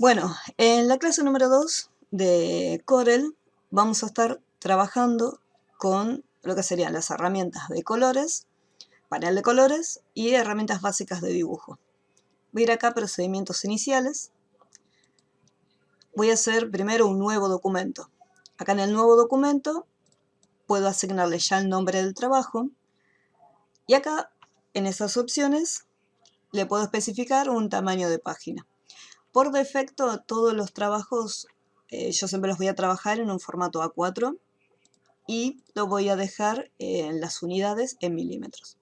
Bueno, en la clase número 2 de Corel vamos a estar trabajando con lo que serían las herramientas de colores, panel de colores y herramientas básicas de dibujo. Voy a ir acá a procedimientos iniciales. Voy a hacer primero un nuevo documento. Acá en el nuevo documento puedo asignarle ya el nombre del trabajo y acá en esas opciones le puedo especificar un tamaño de página. Por defecto, todos los trabajos yo siempre los voy a trabajar en un formato A4 y lo voy a dejar en las unidades en milímetros.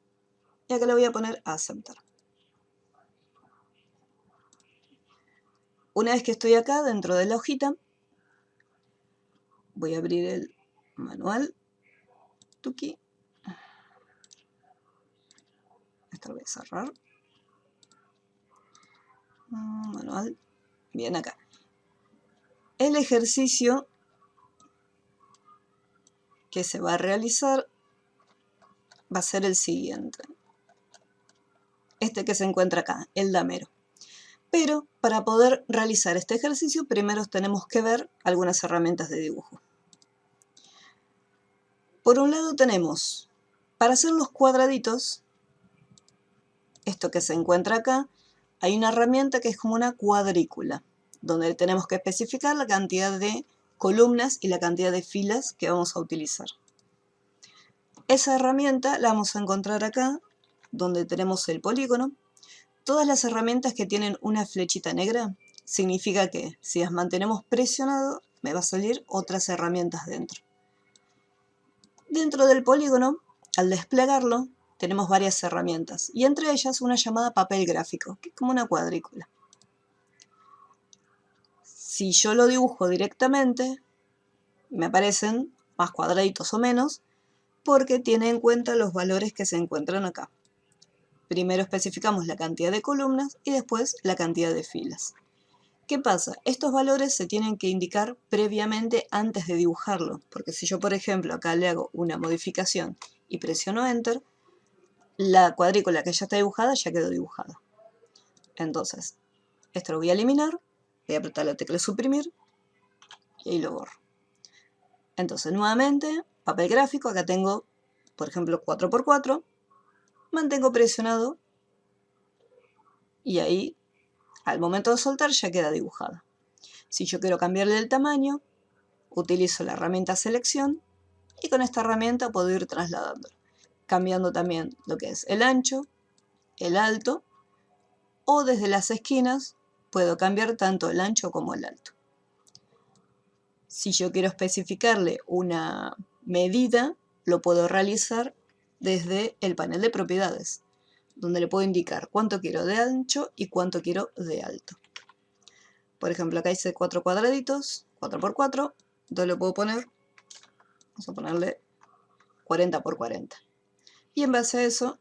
Y acá le voy a poner a aceptar. Una vez que estoy acá dentro de la hojita, voy a abrir el manual. Tuki. Esto lo voy a cerrar. Manual. Bien, acá. El ejercicio que se va a realizar va a ser el siguiente. Este que se encuentra acá, el damero. Pero para poder realizar este ejercicio, primero tenemos que ver algunas herramientas de dibujo. Por un lado tenemos, para hacer los cuadraditos, esto que se encuentra acá, hay una herramienta que es como una cuadrícula, donde tenemos que especificar la cantidad de columnas y la cantidad de filas que vamos a utilizar. Esa herramienta la vamos a encontrar acá, donde tenemos el polígono. Todas las herramientas que tienen una flechita negra significa que si las mantenemos presionado me va a salir otras herramientas dentro. Dentro del polígono, al desplegarlo, tenemos varias herramientas y entre ellas una llamada papel gráfico, que es como una cuadrícula. Si yo lo dibujo directamente, me aparecen más cuadraditos o menos porque tiene en cuenta los valores que se encuentran acá. Primero especificamos la cantidad de columnas y después la cantidad de filas. ¿Qué pasa? Estos valores se tienen que indicar previamente antes de dibujarlo, porque si yo, por ejemplo, acá le hago una modificación y presiono Enter, la cuadrícula que ya está dibujada ya quedó dibujada. Entonces, esto lo voy a eliminar, voy a apretar la tecla suprimir y ahí lo borro. Entonces, nuevamente, papel gráfico, acá tengo, por ejemplo, 4×4, mantengo presionado y ahí, al momento de soltar, ya queda dibujada. Si yo quiero cambiarle el tamaño, utilizo la herramienta selección y con esta herramienta puedo ir trasladando, cambiando también lo que es el ancho, el alto, o desde las esquinas puedo cambiar tanto el ancho como el alto. Si yo quiero especificarle una medida, lo puedo realizar desde el panel de propiedades, donde le puedo indicar cuánto quiero de ancho y cuánto quiero de alto. Por ejemplo, acá hice 4 cuadraditos, 4×4, entonces le puedo poner, vamos a ponerle 40×40. Y en base a eso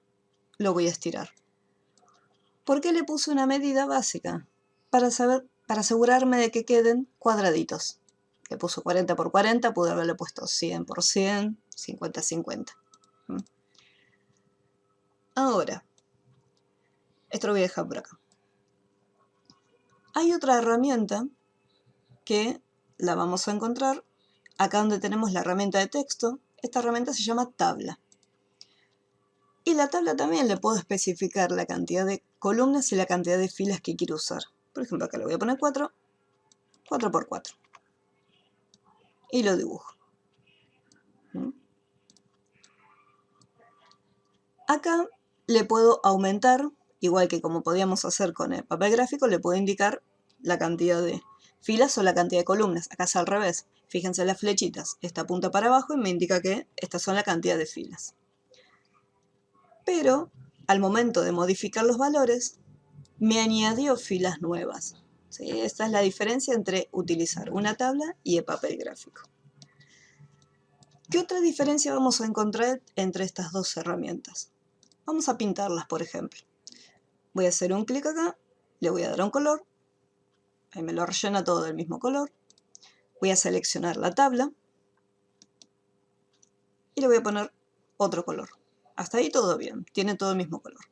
lo voy a estirar. ¿Por qué le puse una medida básica? Para asegurarme de que queden cuadraditos. Le puso 40×40, pude haberle puesto 100×100, 50×50. Ahora, esto lo voy a dejar por acá. Hay otra herramienta que la vamos a encontrar acá donde tenemos la herramienta de texto. Esta herramienta se llama tabla. Y la tabla también le puedo especificar la cantidad de columnas y la cantidad de filas que quiero usar. Por ejemplo, acá le voy a poner 4, 4×4. Y lo dibujo. Acá le puedo aumentar, igual que como podíamos hacer con el papel gráfico, le puedo indicar la cantidad de filas o la cantidad de columnas. Acá es al revés. Fíjense las flechitas. Esta apunta para abajo y me indica que estas son la cantidad de filas. Pero al momento de modificar los valores, me añadió filas nuevas. ¿Sí? Esta es la diferencia entre utilizar una tabla y el papel gráfico. ¿Qué otra diferencia vamos a encontrar entre estas dos herramientas? Vamos a pintarlas, por ejemplo. Voy a hacer un clic acá, le voy a dar un color, ahí me lo rellena todo del mismo color. Voy a seleccionar la tabla y le voy a poner otro color. Hasta ahí todo bien, tiene todo el mismo color.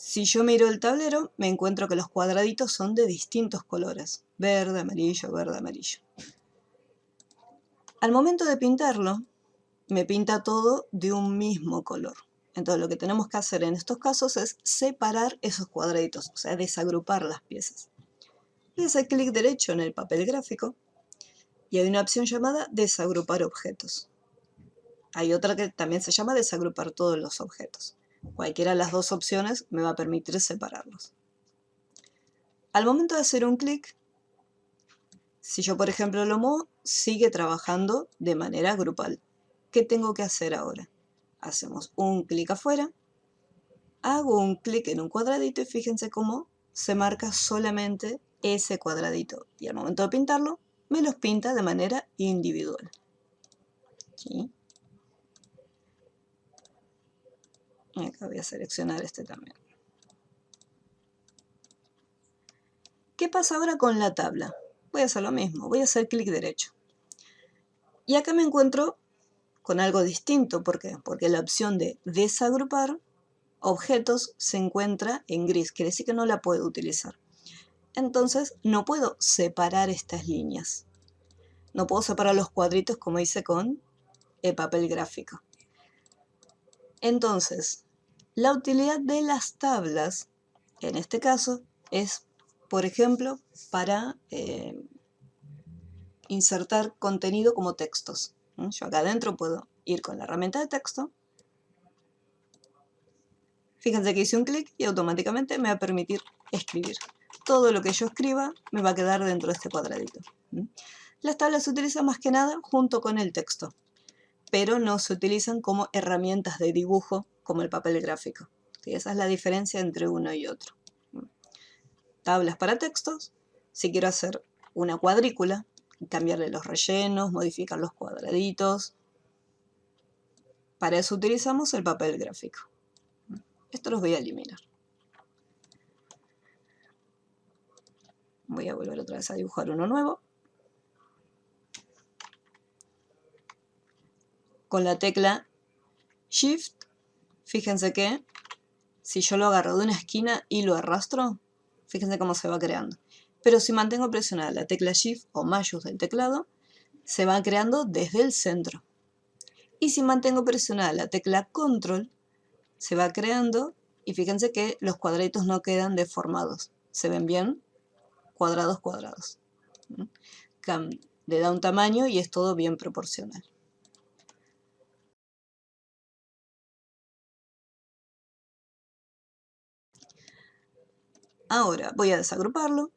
Si yo miro el tablero, me encuentro que los cuadraditos son de distintos colores. Verde, amarillo, verde, amarillo. Al momento de pintarlo, me pinta todo de un mismo color. Entonces lo que tenemos que hacer en estos casos es separar esos cuadraditos, o sea, desagrupar las piezas. Voy a hacer clic derecho en el papel gráfico y hay una opción llamada desagrupar objetos. Hay otra que también se llama desagrupar todos los objetos. Cualquiera de las dos opciones me va a permitir separarlos. Al momento de hacer un clic, si yo por ejemplo lo muevo, sigue trabajando de manera grupal. ¿Qué tengo que hacer ahora? Hacemos un clic afuera, hago un clic en un cuadradito y fíjense cómo se marca solamente ese cuadradito. Y al momento de pintarlo, me los pinta de manera individual. ¿Sí? Y acá voy a seleccionar este también. ¿Qué pasa ahora con la tabla? Voy a hacer lo mismo, voy a hacer clic derecho. Y acá me encuentro con algo distinto. ¿Por qué? Porque la opción de desagrupar objetos se encuentra en gris, quiere decir que no la puedo utilizar. Entonces no puedo separar estas líneas. No puedo separar los cuadritos como hice con el papel gráfico. Entonces, la utilidad de las tablas, en este caso, es, por ejemplo, para insertar contenido como textos. Yo acá adentro puedo ir con la herramienta de texto. Fíjense que hice un clic y automáticamente me va a permitir escribir. Todo lo que yo escriba me va a quedar dentro de este cuadradito. Las tablas se utilizan más que nada junto con el texto, pero no se utilizan como herramientas de dibujo como el papel gráfico. ¿Sí? Esa es la diferencia entre uno y otro. Tablas para textos, si quiero hacer una cuadrícula, cambiarle los rellenos, modificar los cuadraditos. Para eso utilizamos el papel gráfico. Esto los voy a eliminar. Voy a volver otra vez a dibujar uno nuevo. Con la tecla Shift, fíjense que si yo lo agarro de una esquina y lo arrastro, fíjense cómo se va creando. Pero si mantengo presionada la tecla Shift o mayús del teclado, se va creando desde el centro. Y si mantengo presionada la tecla Control, se va creando y fíjense que los cuadraditos no quedan deformados. Se ven bien cuadrados, cuadrados. Le da un tamaño y es todo bien proporcional. Ahora voy a desagruparlo.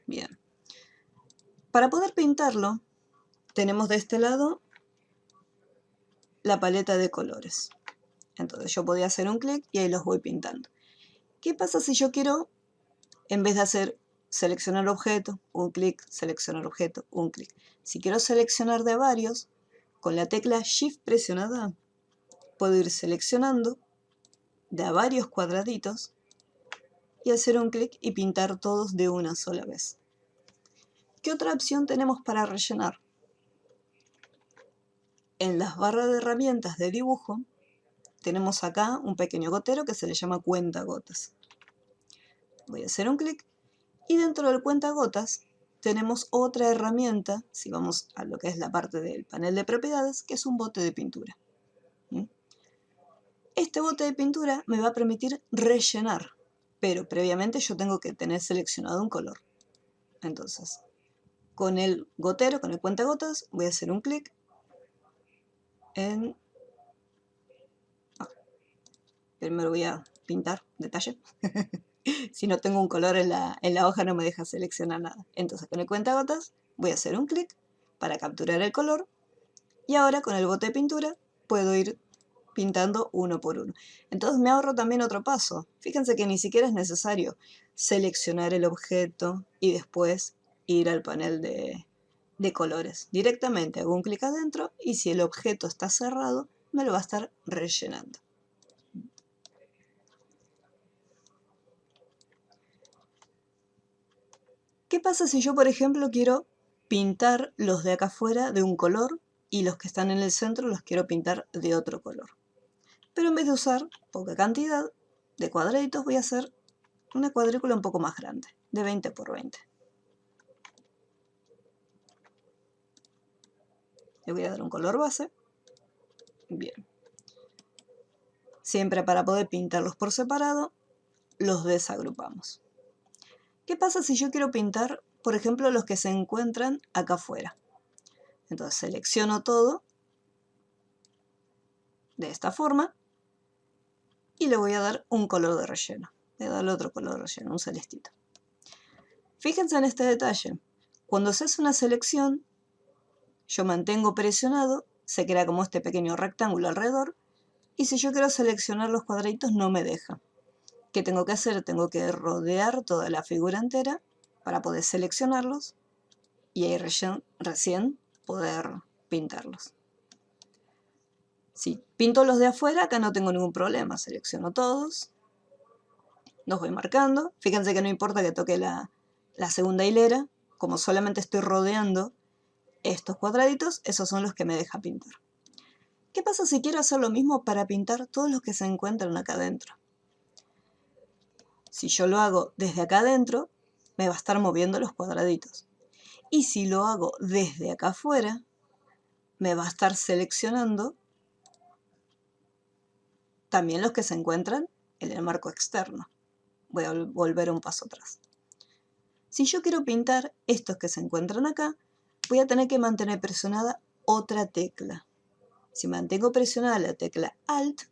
Bien. Para poder pintarlo, tenemos de este lado la paleta de colores. Entonces yo podía hacer un clic y ahí los voy pintando. ¿Qué pasa si yo quiero, en vez de hacer seleccionar objeto, un clic, seleccionar objeto, un clic? Si quiero seleccionar de varios, con la tecla Shift presionada, puedo ir seleccionando de a varios cuadraditos y hacer un clic y pintar todos de una sola vez. ¿Qué otra opción tenemos para rellenar? En las barras de herramientas de dibujo tenemos acá un pequeño gotero que se le llama cuentagotas. Voy a hacer un clic y dentro del cuentagotas tenemos otra herramienta, si vamos a lo que es la parte del panel de propiedades, que es un bote de pintura. Este bote de pintura me va a permitir rellenar, pero previamente yo tengo que tener seleccionado un color. Entonces, con el gotero, con el cuentagotas, voy a hacer un clic en... primero voy a pintar detalle. Si no tengo un color en la hoja no me deja seleccionar nada. Entonces con el cuentagotas voy a hacer un clic para capturar el color y ahora con el bote de pintura puedo ir pintando uno por uno. Entonces me ahorro también otro paso. Fíjense que ni siquiera es necesario seleccionar el objeto y después ir al panel de colores. Directamente hago un clic adentro y si el objeto está cerrado me lo va a estar rellenando. ¿Qué pasa si yo, por ejemplo, quiero pintar los de acá afuera de un color y los que están en el centro los quiero pintar de otro color? Pero en vez de usar poca cantidad, de cuadraditos voy a hacer una cuadrícula un poco más grande, de 20 por 20. Le voy a dar un color base. Bien. Siempre para poder pintarlos por separado, los desagrupamos. ¿Qué pasa si yo quiero pintar, por ejemplo, los que se encuentran acá afuera? Entonces selecciono todo de esta forma y le voy a dar un color de relleno. Le voy a darle otro color de relleno, un celestito. Fíjense en este detalle. Cuando se hace una selección, yo mantengo presionado, se crea como este pequeño rectángulo alrededor, y si yo quiero seleccionar los cuadraditos no me deja. ¿Qué tengo que hacer? Tengo que rodear toda la figura entera para poder seleccionarlos y ahí recién poder pintarlos. Si pinto los de afuera, acá no tengo ningún problema. Selecciono todos, los voy marcando. Fíjense que no importa que toque la segunda hilera, como solamente estoy rodeando estos cuadraditos, esos son los que me deja pintar. ¿Qué pasa si quiero hacer lo mismo para pintar todos los que se encuentran acá adentro? Si yo lo hago desde acá adentro, me va a estar moviendo los cuadraditos. Y si lo hago desde acá afuera, me va a estar seleccionando también los que se encuentran en el marco externo. Voy a volver un paso atrás. Si yo quiero pintar estos que se encuentran acá, voy a tener que mantener presionada otra tecla. Si mantengo presionada la tecla Alt,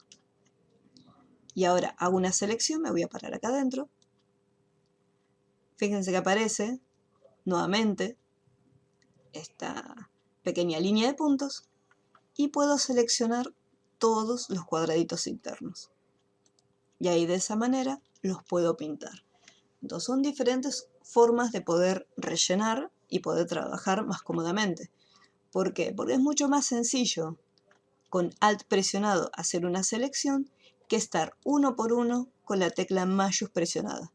y ahora hago una selección, me voy a parar acá adentro. Fíjense que aparece nuevamente esta pequeña línea de puntos y puedo seleccionar todos los cuadraditos internos. Y ahí de esa manera los puedo pintar. Entonces son diferentes formas de poder rellenar y poder trabajar más cómodamente. ¿Por qué? Porque es mucho más sencillo con Alt presionado hacer una selección que estar uno por uno con la tecla Mayús presionada.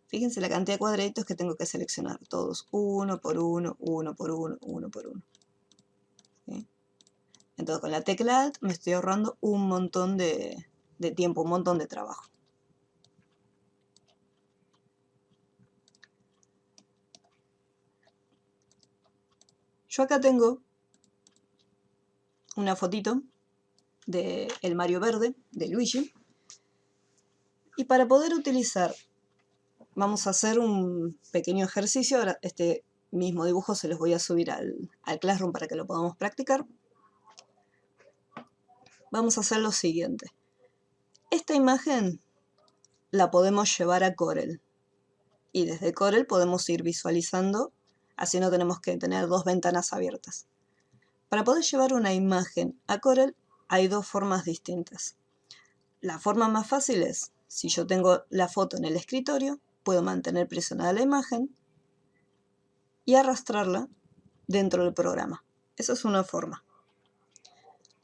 Fíjense la cantidad de cuadraditos que tengo que seleccionar, todos uno por uno, uno por uno, uno por uno. ¿Sí? Entonces con la tecla Alt me estoy ahorrando un montón de tiempo, un montón de trabajo. Yo acá tengo una fotito del Mario Verde, de Luigi. Y para poder utilizar, vamos a hacer un pequeño ejercicio. Ahora este mismo dibujo se los voy a subir al Classroom para que lo podamos practicar. Vamos a hacer lo siguiente. Esta imagen la podemos llevar a Corel. Y desde Corel podemos ir visualizando, así no tenemos que tener dos ventanas abiertas. Para poder llevar una imagen a Corel hay dos formas distintas. La forma más fácil es, si yo tengo la foto en el escritorio, puedo mantener presionada la imagen y arrastrarla dentro del programa. Esa es una forma.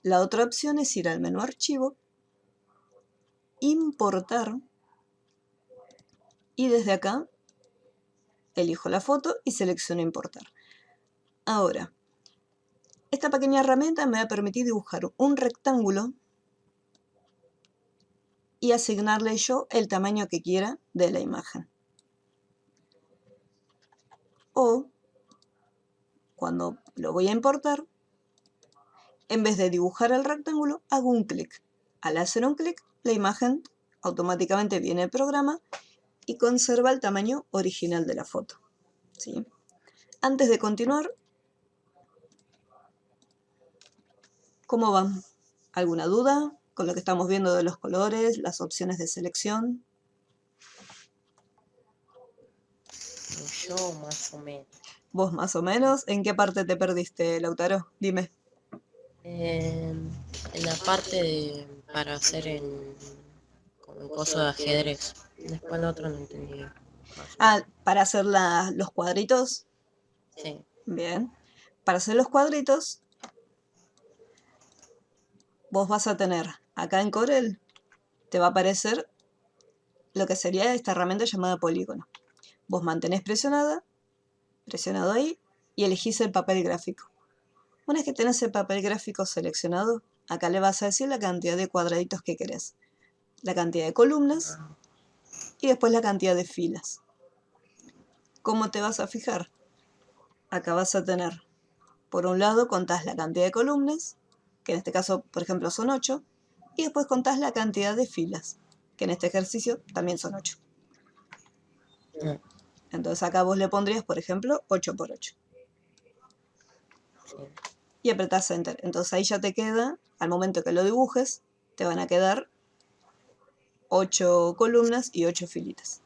La otra opción es ir al menú Archivo, Importar, y desde acá elijo la foto y selecciono Importar. Ahora, esta pequeña herramienta me va a permitir dibujar un rectángulo y asignarle yo el tamaño que quiera de la imagen. O, cuando lo voy a importar, en vez de dibujar el rectángulo, hago un clic. Al hacer un clic, la imagen automáticamente viene al programa y conserva el tamaño original de la foto. ¿Sí? Antes de continuar, ¿cómo van? ¿Alguna duda con lo que estamos viendo de los colores, las opciones de selección? Yo más o menos. ¿Vos más o menos? ¿En qué parte te perdiste, Lautaro? Dime. En la parte para hacer como el coso de ajedrez. Después el otro no entendí. Más o menos. Ah, para hacer los cuadritos. Sí. Bien. Para hacer los cuadritos, vos vas a tener acá en Corel, te va a aparecer lo que sería esta herramienta llamada polígono. Vos mantenés presionado ahí, y elegís el papel gráfico. Una vez que tenés el papel gráfico seleccionado, acá le vas a decir la cantidad de cuadraditos que querés. la cantidad de columnas y después la cantidad de filas. ¿Cómo te vas a fijar? Acá vas a tener, por un lado contás la cantidad de columnas, que en este caso, por ejemplo, son 8, y después contás la cantidad de filas, que en este ejercicio también son 8. Entonces acá vos le pondrías, por ejemplo, 8 por 8. Sí. Y apretás Enter. Entonces ahí ya te queda, al momento que lo dibujes, te van a quedar 8 columnas y 8 filitas.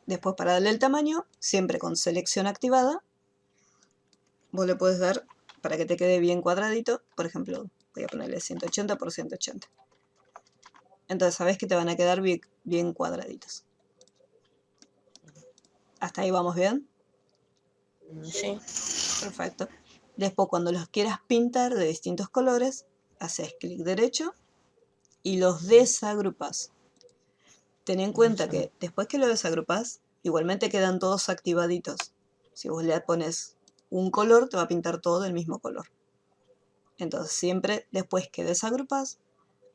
Después, para darle el tamaño, siempre con selección activada, vos le puedes dar para que te quede bien cuadradito. Por ejemplo, voy a ponerle 180 por 180. Entonces sabés que te van a quedar bien cuadraditos. ¿Hasta ahí vamos bien? Sí. Perfecto. Después, cuando los quieras pintar de distintos colores, haces clic derecho y los desagrupas. Ten en cuenta que después que lo desagrupas, igualmente quedan todos activaditos. Si vos le pones un color, te va a pintar todo del mismo color. Entonces siempre después que desagrupas,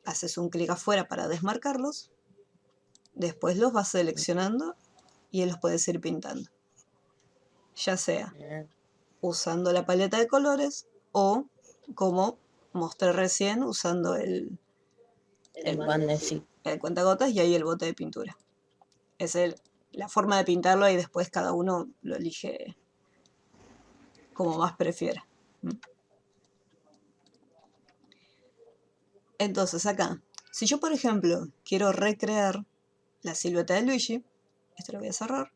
haces un clic afuera para desmarcarlos, después los vas seleccionando y los puedes ir pintando. Ya sea usando la paleta de colores o, como mostré recién, usando el cuentagotas y ahí el bote de pintura. Es la forma de pintarlo y después cada uno lo elige como más prefiera. Entonces acá, si yo por ejemplo quiero recrear la silueta de Luigi, esto lo voy a cerrar.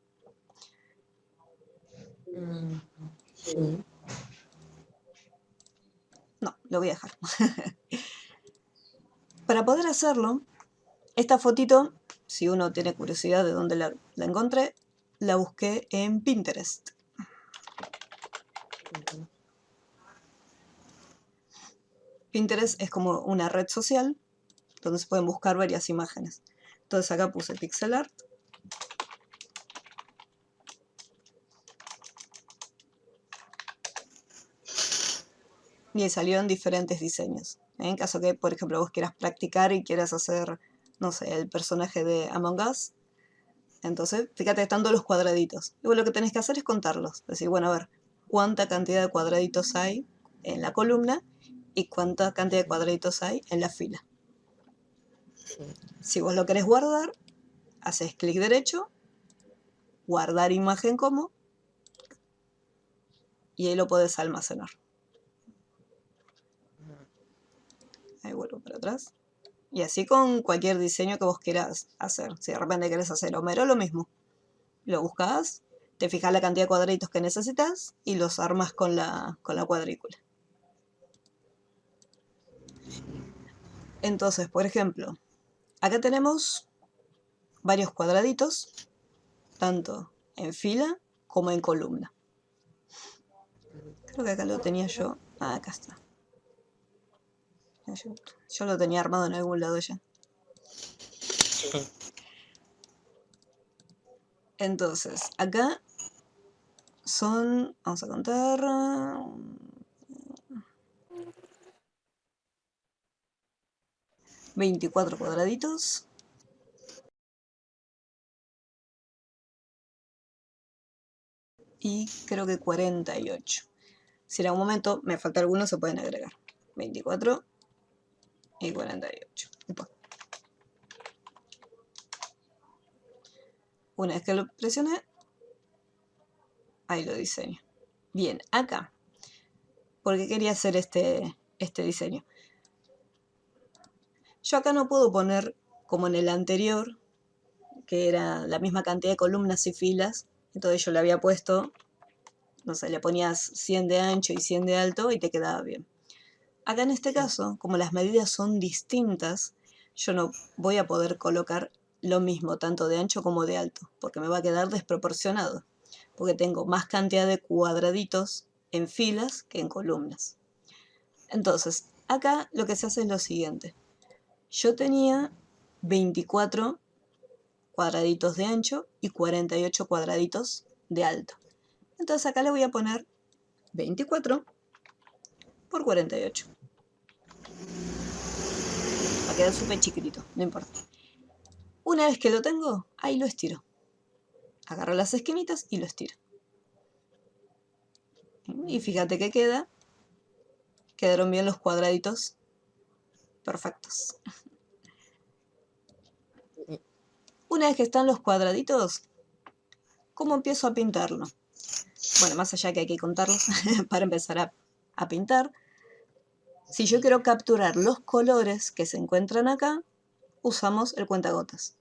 Sí. No, lo voy a dejar. Para poder hacerlo, esta fotito, si uno tiene curiosidad de dónde la encontré, la busqué en Pinterest. Pinterest es como una red social donde se pueden buscar varias imágenes. Entonces acá puse pixel art. Y salieron diferentes diseños. En caso que, por ejemplo, vos quieras practicar y quieras hacer, no sé, el personaje de Among Us, entonces, fíjate, están todos los cuadraditos. Y vos lo que tenés que hacer es contarlos. Decir, bueno, a ver, cuánta cantidad de cuadraditos hay en la columna y cuánta cantidad de cuadraditos hay en la fila. Si vos lo querés guardar, haces clic derecho, guardar imagen como, y ahí lo podés almacenar. Ahí vuelvo para atrás. Y así con cualquier diseño que vos quieras hacer. Si de repente querés hacer Homero, lo mismo. Lo buscás, te fijas la cantidad de cuadraditos que necesitas y los armas con la cuadrícula. Entonces, por ejemplo, acá tenemos varios cuadraditos, tanto en fila como en columna. Creo que acá lo tenía yo. Ah, acá está. Yo lo tenía armado en algún lado ya. Entonces, acá son, vamos a contar, 24 cuadraditos. Y creo que 48. Si en algún momento me falta alguno, se pueden agregar. 24 y 48. Upa. Una vez que lo presioné, ahí lo diseño. Bien, acá. ¿Por qué quería hacer este diseño? Yo acá no puedo poner como en el anterior, que era la misma cantidad de columnas y filas. Entonces yo le había puesto, no sé, le ponías 100 de ancho y 100 de alto y te quedaba bien. Acá en este caso, como las medidas son distintas, yo no voy a poder colocar lo mismo, tanto de ancho como de alto, porque me va a quedar desproporcionado, porque tengo más cantidad de cuadraditos en filas que en columnas. Entonces, acá lo que se hace es lo siguiente. Yo tenía 24 cuadraditos de ancho y 48 cuadraditos de alto. Entonces acá le voy a poner 24 por 48. a quedar súper chiquitito, no importa. Una vez que lo tengo, ahí lo estiro. Agarro las esquinitas y lo estiro. Y fíjate que quedaron bien los cuadraditos perfectos. Una vez que están los cuadraditos, ¿cómo empiezo a pintarlo? Bueno, más allá que hay que contarlos para empezar a pintar. Si yo quiero capturar los colores que se encuentran acá, usamos el cuentagotas.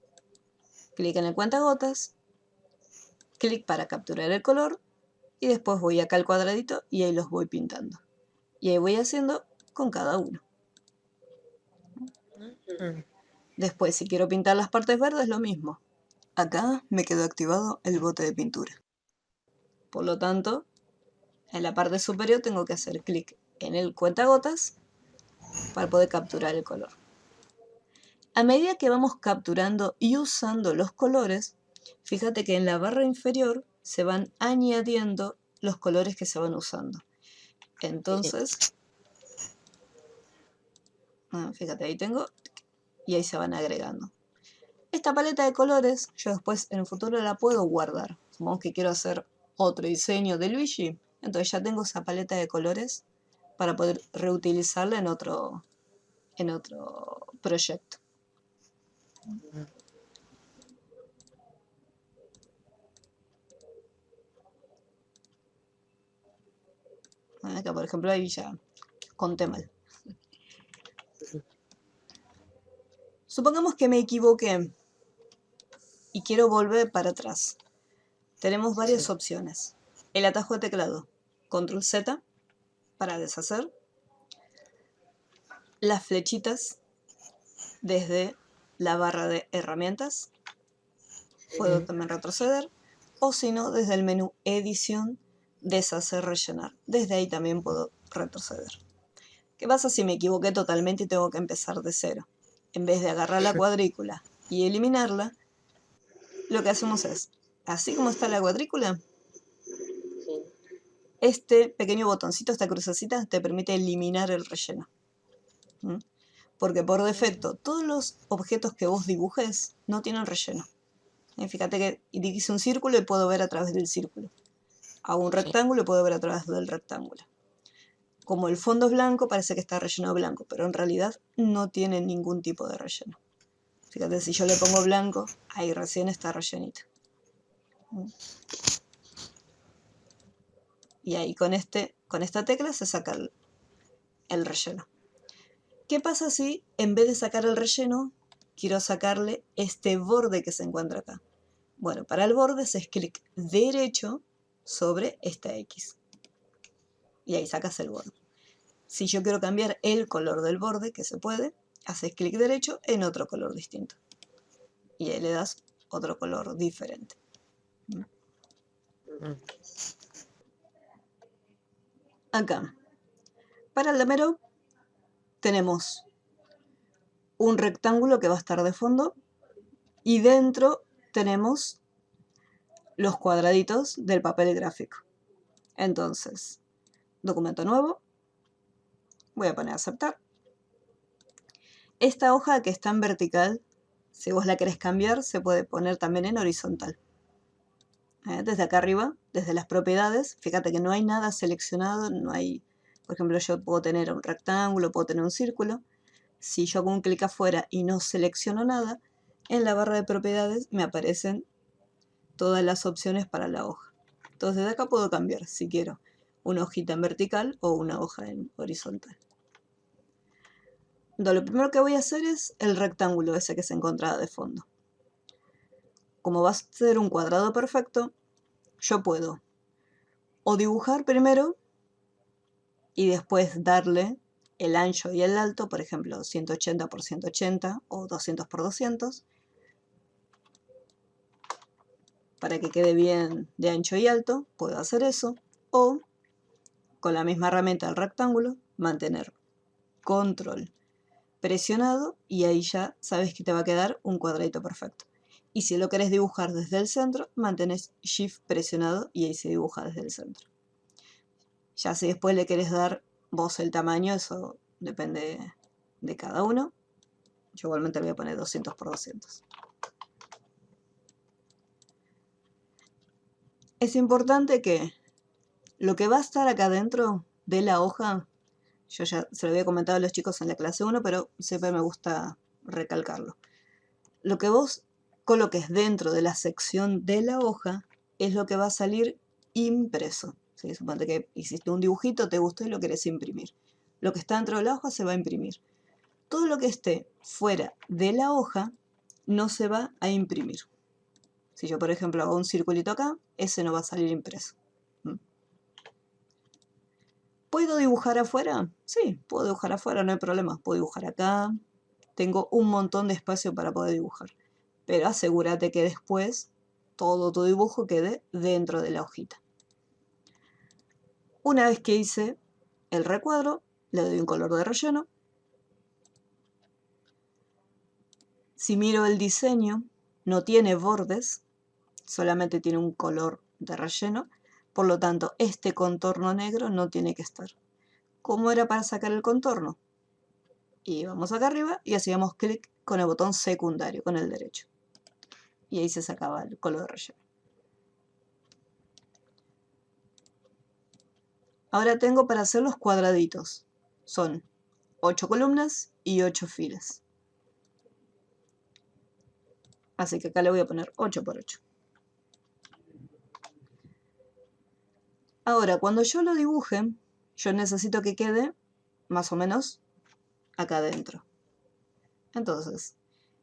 Clic en el cuentagotas, clic para capturar el color y después voy acá al cuadradito y ahí los voy pintando. Y ahí voy haciendo con cada uno. Después, si quiero pintar las partes verdes, lo mismo. Acá me quedó activado el bote de pintura. Por lo tanto, en la parte superior tengo que hacer clic en el cuentagotas para poder capturar el color. A medida que vamos capturando y usando los colores, fíjate que en la barra inferior se van añadiendo los colores que se van usando. Entonces, fíjate, ahí tengo, y ahí se van agregando. Esta paleta de colores, yo después en el futuro la puedo guardar. Supongamos que quiero hacer otro diseño de Luigi, entonces ya tengo esa paleta de colores para poder reutilizarla en otro proyecto. Acá, por ejemplo, ahí ya conté mal. Supongamos que me equivoqué y quiero volver para atrás. Tenemos varias opciones. El atajo de teclado, Control Z para deshacer. Las flechitas desde la barra de herramientas. Puedo también retroceder. O si no, desde el menú Edición, Deshacer, Rellenar. Desde ahí también puedo retroceder. ¿Qué pasa si me equivoqué totalmente y tengo que empezar de cero? En vez de agarrar la cuadrícula y eliminarla, lo que hacemos es, así como está la cuadrícula, este pequeño botoncito, esta crucecita, te permite eliminar el relleno. Porque por defecto, todos los objetos que vos dibujes no tienen relleno. Fíjate que hice un círculo y puedo ver a través del círculo. Hago un rectángulo y puedo ver a través del rectángulo. Como el fondo es blanco, parece que está relleno blanco, pero en realidad no tiene ningún tipo de relleno. Fíjate, si yo le pongo blanco, ahí recién está rellenito. Y ahí con esta tecla se saca el relleno. ¿Qué pasa si en vez de sacar el relleno, quiero sacarle este borde que se encuentra acá? Bueno, para el borde haces clic derecho sobre esta X. Y ahí sacas el borde. Si yo quiero cambiar el color del borde, que se puede, haces clic derecho en otro color distinto. Y ahí le das otro color diferente. Acá, para el damero, tenemos un rectángulo que va a estar de fondo y dentro tenemos los cuadraditos del papel gráfico. Entonces, documento nuevo, voy a poner aceptar. Esta hoja que está en vertical, si vos la querés cambiar, se puede poner también en horizontal. Desde acá arriba, desde las propiedades, fíjate que no hay nada seleccionado, no hay, por ejemplo, yo puedo tener un rectángulo, puedo tener un círculo. Si yo hago un clic afuera y no selecciono nada, en la barra de propiedades me aparecen todas las opciones para la hoja. Entonces desde acá puedo cambiar si quiero una hojita en vertical o una hoja en horizontal. Entonces, lo primero que voy a hacer es el rectángulo ese que se encontraba de fondo. Como va a ser un cuadrado perfecto, yo puedo o dibujar primero y después darle el ancho y el alto, por ejemplo 180 por 180 o 200 por 200, para que quede bien de ancho y alto, puedo hacer eso, o con la misma herramienta del rectángulo, mantener control presionado y ahí ya sabes que te va a quedar un cuadradito perfecto. Y si lo querés dibujar desde el centro, mantenés Shift presionado y ahí se dibuja desde el centro. Ya si después le querés dar vos el tamaño, eso depende de cada uno. Yo igualmente le voy a poner 200 por 200. Es importante que lo que va a estar acá dentro de la hoja, yo ya se lo había comentado a los chicos en la clase 1, pero siempre me gusta recalcarlo. Lo que vos coloques dentro de la sección de la hoja es lo que va a salir impreso. ¿Sí? Suponte que hiciste un dibujito, te gustó y lo querés imprimir. Lo que está dentro de la hoja se va a imprimir. Todo lo que esté fuera de la hoja no se va a imprimir. Si yo, por ejemplo, hago un circulito acá, ese no va a salir impreso. ¿Puedo dibujar afuera? Sí, puedo dibujar afuera, no hay problema. Puedo dibujar acá. Tengo un montón de espacio para poder dibujar. Pero asegúrate que después todo tu dibujo quede dentro de la hojita. Una vez que hice el recuadro, le doy un color de relleno. Si miro el diseño, no tiene bordes, solamente tiene un color de relleno. Por lo tanto, este contorno negro no tiene que estar. ¿Cómo era para sacar el contorno? Y vamos acá arriba y hacíamos clic con el botón secundario, con el derecho. Y ahí se sacaba el color de relleno. Ahora tengo para hacer los cuadraditos. Son 8 columnas y 8 filas. Así que acá le voy a poner 8 por 8. Ahora, cuando yo lo dibuje, yo necesito que quede más o menos acá adentro. Entonces,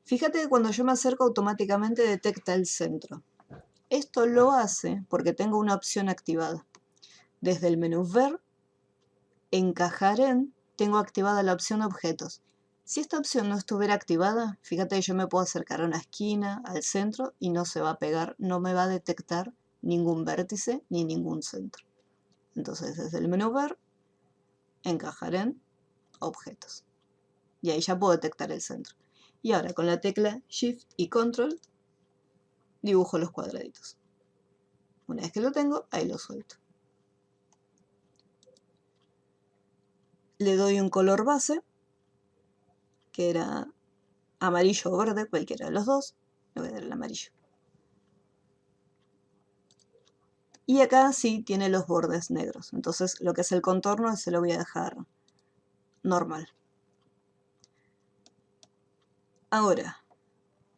fíjate que cuando yo me acerco automáticamente detecta el centro. Esto lo hace porque tengo una opción activada. Desde el menú Ver, Encajar en, tengo activada la opción Objetos. Si esta opción no estuviera activada, fíjate que yo me puedo acercar a una esquina, al centro, y no se va a pegar, no me va a detectar ningún vértice ni ningún centro. Entonces, desde el menú Ver, Encajar en, Objetos. Y ahí ya puedo detectar el centro. Y ahora con la tecla Shift y Control, dibujo los cuadraditos. Una vez que lo tengo, ahí lo suelto. Le doy un color base, que era amarillo o verde, cualquiera de los dos. Le voy a dar el amarillo. Y acá sí tiene los bordes negros. Entonces lo que es el contorno se lo voy a dejar normal. Ahora,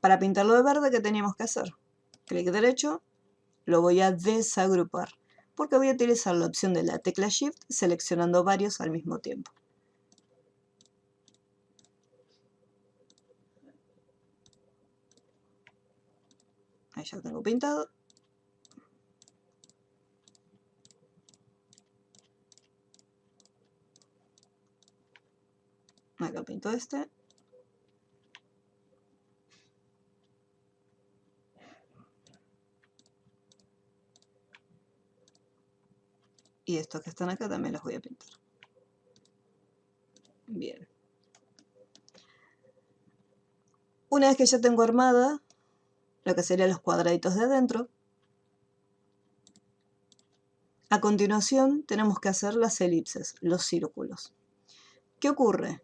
para pintarlo de verde, ¿qué teníamos que hacer? Clic derecho, lo voy a desagrupar. Porque voy a utilizar la opción de la tecla Shift seleccionando varios al mismo tiempo. Ahí ya lo tengo pintado. Acá pinto este. Y estos que están acá también los voy a pintar. Bien. Una vez que ya tengo armada lo que serían los cuadraditos de adentro, a continuación tenemos que hacer las elipses, los círculos. ¿Qué ocurre?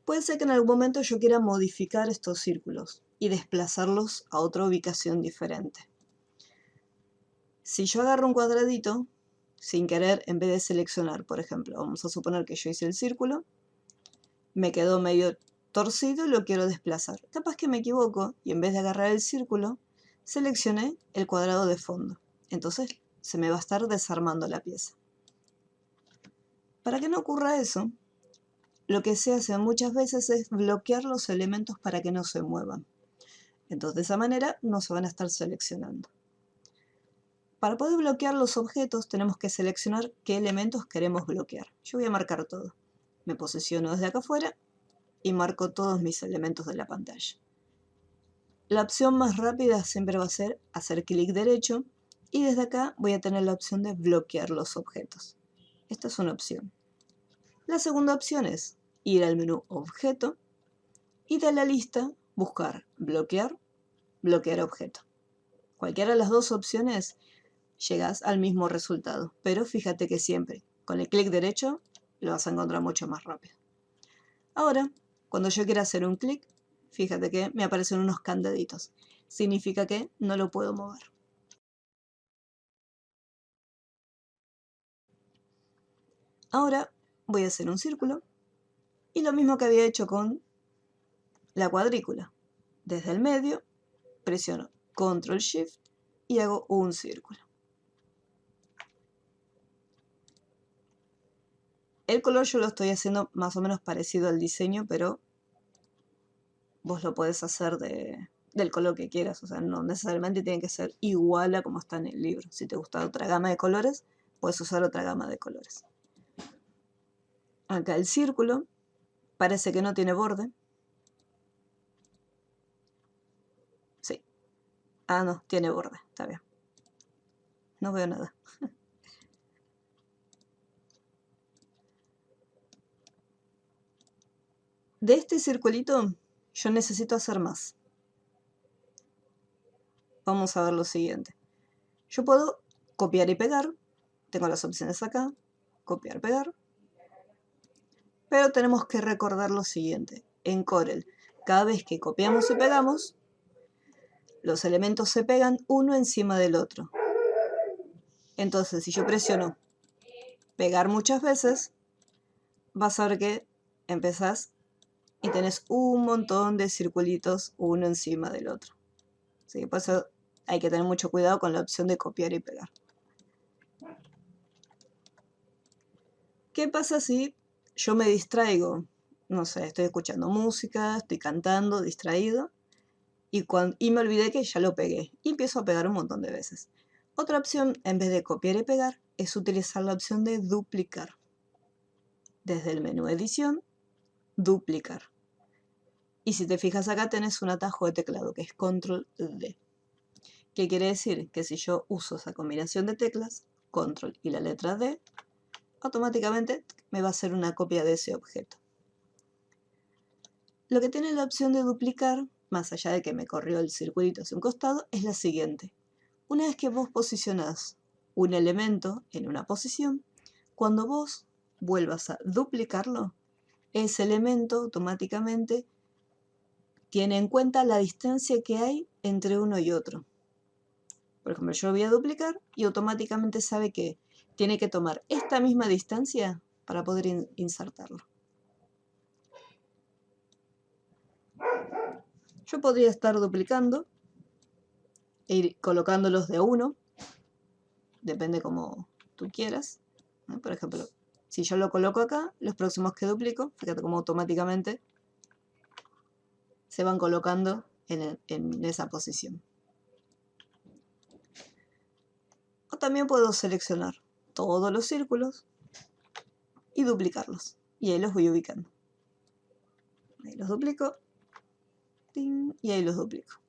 Puede ser que en algún momento yo quiera modificar estos círculos y desplazarlos a otra ubicación diferente. Si yo agarro un cuadradito, sin querer, en vez de seleccionar, por ejemplo, vamos a suponer que yo hice el círculo, me quedó medio torcido y lo quiero desplazar. Capaz que me equivoco y en vez de agarrar el círculo, seleccioné el cuadrado de fondo. Entonces se me va a estar desarmando la pieza. Para que no ocurra eso, lo que se hace muchas veces es bloquear los elementos para que no se muevan. Entonces de esa manera no se van a estar seleccionando. Para poder bloquear los objetos tenemos que seleccionar qué elementos queremos bloquear. Yo voy a marcar todo. Me posiciono desde acá afuera y marco todos mis elementos de la pantalla. La opción más rápida siempre va a ser hacer clic derecho y desde acá voy a tener la opción de bloquear los objetos. Esta es una opción. La segunda opción es ir al menú Objeto y de la lista buscar Bloquear, Bloquear objeto. Cualquiera de las dos opciones llegas al mismo resultado, pero fíjate que siempre con el clic derecho lo vas a encontrar mucho más rápido. Ahora, cuando yo quiera hacer un clic, fíjate que me aparecen unos candaditos. Significa que no lo puedo mover. Ahora voy a hacer un círculo y lo mismo que había hecho con la cuadrícula. Desde el medio presiono Control Shift y hago un círculo. El color yo lo estoy haciendo más o menos parecido al diseño, pero vos lo podés hacer del color que quieras. O sea, no necesariamente tiene que ser igual a como está en el libro. Si te gusta otra gama de colores, puedes usar otra gama de colores. Acá el círculo parece que no tiene borde. Sí. Ah, no, tiene borde. Está bien. No veo nada. De este circulito yo necesito hacer más. Vamos a ver lo siguiente. Yo puedo copiar y pegar. Tengo las opciones acá. Copiar, pegar. Pero tenemos que recordar lo siguiente. En Corel, cada vez que copiamos y pegamos, los elementos se pegan uno encima del otro. Entonces, si yo presiono pegar muchas veces, vas a ver que empezás y tenés un montón de circulitos uno encima del otro. ¿Sí? Por eso hay que tener mucho cuidado con la opción de copiar y pegar. ¿Qué pasa si yo me distraigo? No sé, estoy escuchando música, estoy cantando, distraído, y me olvidé que ya lo pegué, y empiezo a pegar un montón de veces. Otra opción, en vez de copiar y pegar, es utilizar la opción de duplicar. Desde el menú Edición, duplicar. Y si te fijas acá tenés un atajo de teclado que es Control D. ¿Qué quiere decir? Que si yo uso esa combinación de teclas, Control y la letra D, automáticamente me va a hacer una copia de ese objeto. Lo que tiene la opción de duplicar, más allá de que me corrió el circulito hacia un costado, es la siguiente. Una vez que vos posicionás un elemento en una posición, cuando vos vuelvas a duplicarlo, ese elemento automáticamente tiene en cuenta la distancia que hay entre uno y otro. Por ejemplo, yo voy a duplicar y automáticamente sabe que tiene que tomar esta misma distancia para poder insertarlo. Yo podría estar duplicando e ir colocándolos de a uno, depende como tú quieras. Por ejemplo, si yo lo coloco acá, los próximos que duplico, fíjate cómo automáticamente se van colocando en esa posición. O también puedo seleccionar todos los círculos y duplicarlos. Y ahí los voy ubicando. Ahí los duplico. Y ahí los duplico.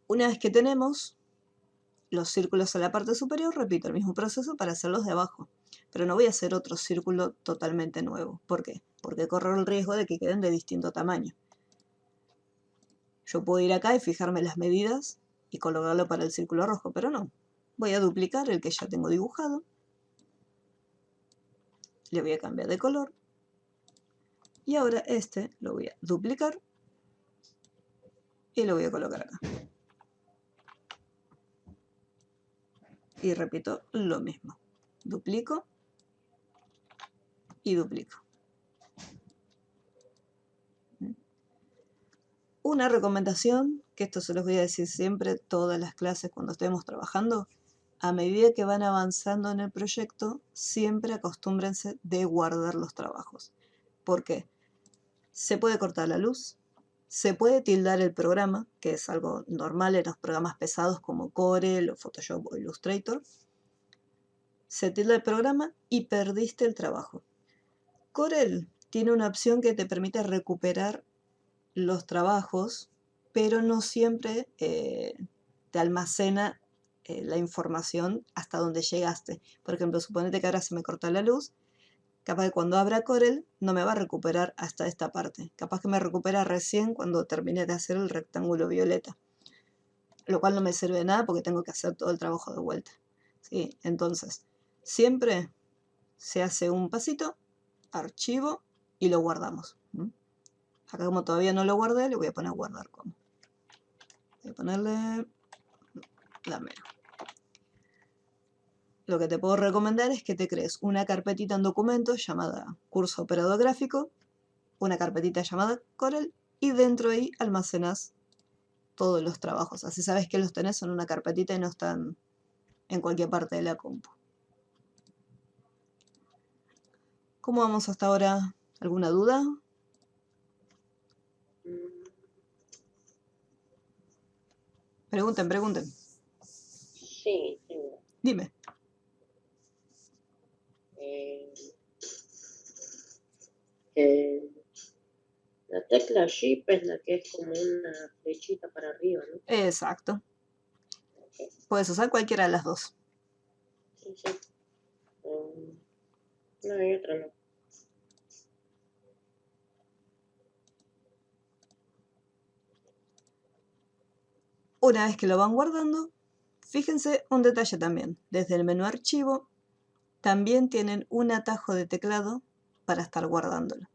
Una vez que tenemos los círculos en la parte superior, repito el mismo proceso para hacerlos de abajo. Pero no voy a hacer otro círculo totalmente nuevo. ¿Por qué? Porque corro el riesgo de que queden de distinto tamaño. Yo puedo ir acá y fijarme las medidas y colocarlo para el círculo rojo, pero no. Voy a duplicar el que ya tengo dibujado. Le voy a cambiar de color. Y ahora este lo voy a duplicar y lo voy a colocar acá. Y repito lo mismo. Duplico y duplico. Una recomendación, que esto se los voy a decir siempre todas las clases cuando estemos trabajando, a medida que van avanzando en el proyecto, siempre acostúmbrense de guardar los trabajos. ¿Por qué? Se puede cortar la luz, se puede tildar el programa, que es algo normal en los programas pesados como Corel o Photoshop o Illustrator. Se tilda el programa y perdiste el trabajo. Corel tiene una opción que te permite recuperar los trabajos, pero no siempre te almacena la información hasta donde llegaste. Por ejemplo, suponete que ahora se me corta la luz, capaz que cuando abra Corel no me va a recuperar hasta esta parte. Capaz que me recupera recién cuando termine de hacer el rectángulo violeta. Lo cual no me sirve de nada porque tengo que hacer todo el trabajo de vuelta. ¿Sí? Entonces, siempre se hace un pasito, archivo, y lo guardamos. Acá como todavía no lo guardé, le voy a poner guardar como. Voy a ponerle la mero. Lo que te puedo recomendar es que te crees una carpetita en documentos llamada curso operador gráfico, una carpetita llamada Corel, y dentro ahí almacenas todos los trabajos. Así sabes que los tenés en una carpetita y no están en cualquier parte de la compu. ¿Cómo vamos hasta ahora? ¿Alguna duda? Pregunten, pregunten. Sí, tengo. Dime. La tecla Shift es la que es como una flechita para arriba, ¿no? Exacto. Puedes usar cualquiera de las dos. Sí, sí. No, hay otra no. Una vez que lo van guardando, fíjense un detalle también. Desde el menú archivo también tienen un atajo de teclado para estar guardándolo.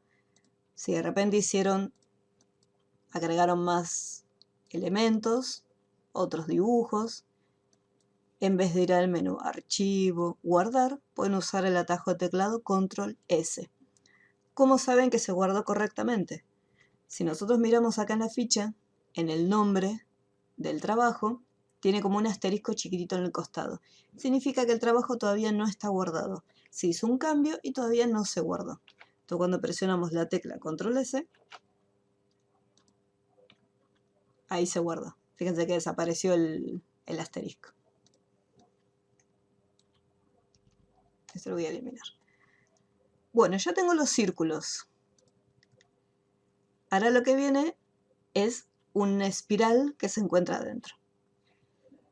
Si de repente agregaron más elementos, otros dibujos, en vez de ir al menú archivo, guardar, pueden usar el atajo de teclado control S. ¿Cómo saben que se guardó correctamente? Si nosotros miramos acá en la ficha, en el nombre del trabajo, tiene como un asterisco chiquitito en el costado. Significa que el trabajo todavía no está guardado. Se hizo un cambio y todavía no se guardó. Entonces cuando presionamos la tecla control S, ahí se guarda. Fíjense que desapareció el asterisco. Esto lo voy a eliminar. Bueno, ya tengo los círculos. Ahora lo que viene es una espiral que se encuentra adentro.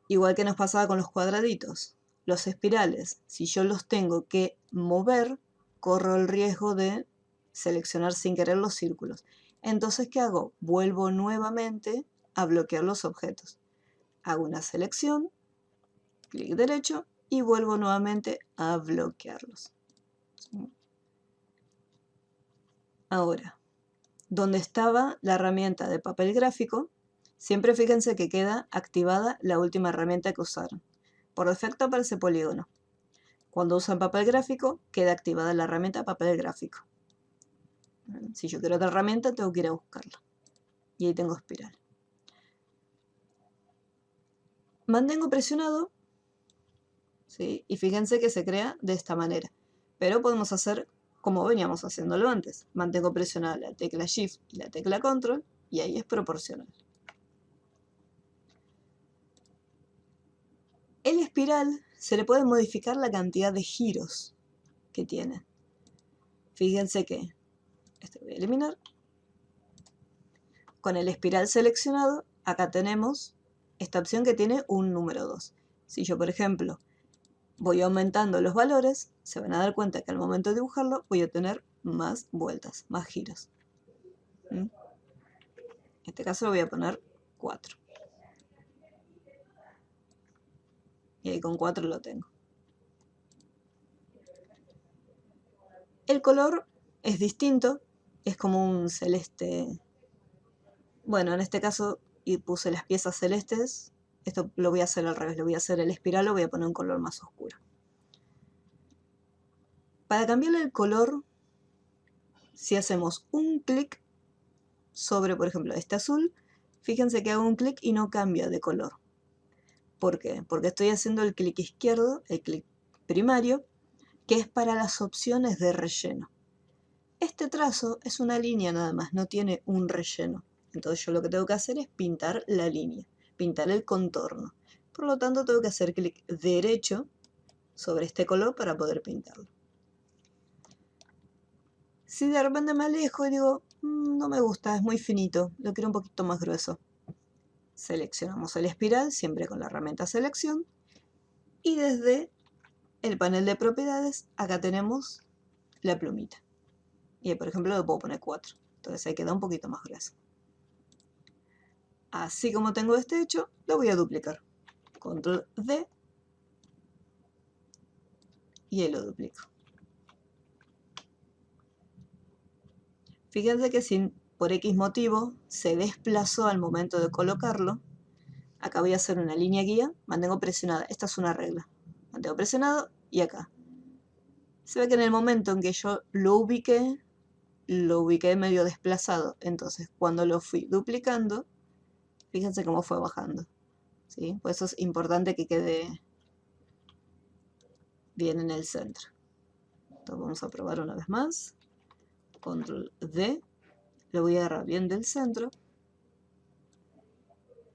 Igual que nos pasaba con los cuadraditos. Los espirales, si yo los tengo que mover, corro el riesgo de seleccionar sin querer los círculos. Entonces, ¿qué hago? Vuelvo nuevamente a bloquear los objetos. Hago una selección, clic derecho y vuelvo nuevamente a bloquearlos. Ahora, donde estaba la herramienta de papel gráfico, siempre fíjense que queda activada la última herramienta que usaron. Por defecto aparece polígono. Cuando usan papel gráfico, queda activada la herramienta papel gráfico. Si yo quiero otra herramienta, tengo que ir a buscarla. Y ahí tengo espiral. Mantengo presionado, ¿sí? Y fíjense que se crea de esta manera. Pero podemos hacer como veníamos haciéndolo antes. Mantengo presionada la tecla Shift y la tecla Control, y ahí es proporcional. El espiral se le puede modificar la cantidad de giros que tiene. Fíjense que, este lo voy a eliminar. Con el espiral seleccionado, acá tenemos esta opción que tiene un número 2. Si yo, por ejemplo, voy aumentando los valores, se van a dar cuenta que al momento de dibujarlo voy a tener más vueltas, más giros. En este caso lo voy a poner 4. Y ahí con 4 lo tengo. El color es distinto, es como un celeste. Bueno, en este caso puse las piezas celestes. Esto lo voy a hacer al revés, lo voy a hacer el espiral, lo voy a poner un color más oscuro. Para cambiarle el color, si hacemos un clic sobre, por ejemplo, este azul, fíjense que hago un clic y no cambia de color. ¿Por qué? Porque estoy haciendo el clic izquierdo, el clic primario, que es para las opciones de relleno. Este trazo es una línea nada más, no tiene un relleno. Entonces yo lo que tengo que hacer es pintar la línea, pintar el contorno. Por lo tanto tengo que hacer clic derecho sobre este color para poder pintarlo. Si de repente me alejo y digo, no me gusta, es muy finito, lo quiero un poquito más grueso. Seleccionamos el espiral, siempre con la herramienta selección. Y desde el panel de propiedades, acá tenemos la plumita. Y por ejemplo le puedo poner 4. Entonces ahí queda un poquito más grueso. Así como tengo este hecho, lo voy a duplicar. Control D. Y ahí lo duplico. Fíjense que si por X motivo se desplazó al momento de colocarlo, acá voy a hacer una línea guía, mantengo presionada, esta es una regla, mantengo presionado y acá. Se ve que en el momento en que yo lo ubiqué medio desplazado, entonces cuando lo fui duplicando, fíjense cómo fue bajando, ¿sí? Por eso es importante que quede bien en el centro. Entonces vamos a probar una vez más, control D, lo voy a agarrar bien del centro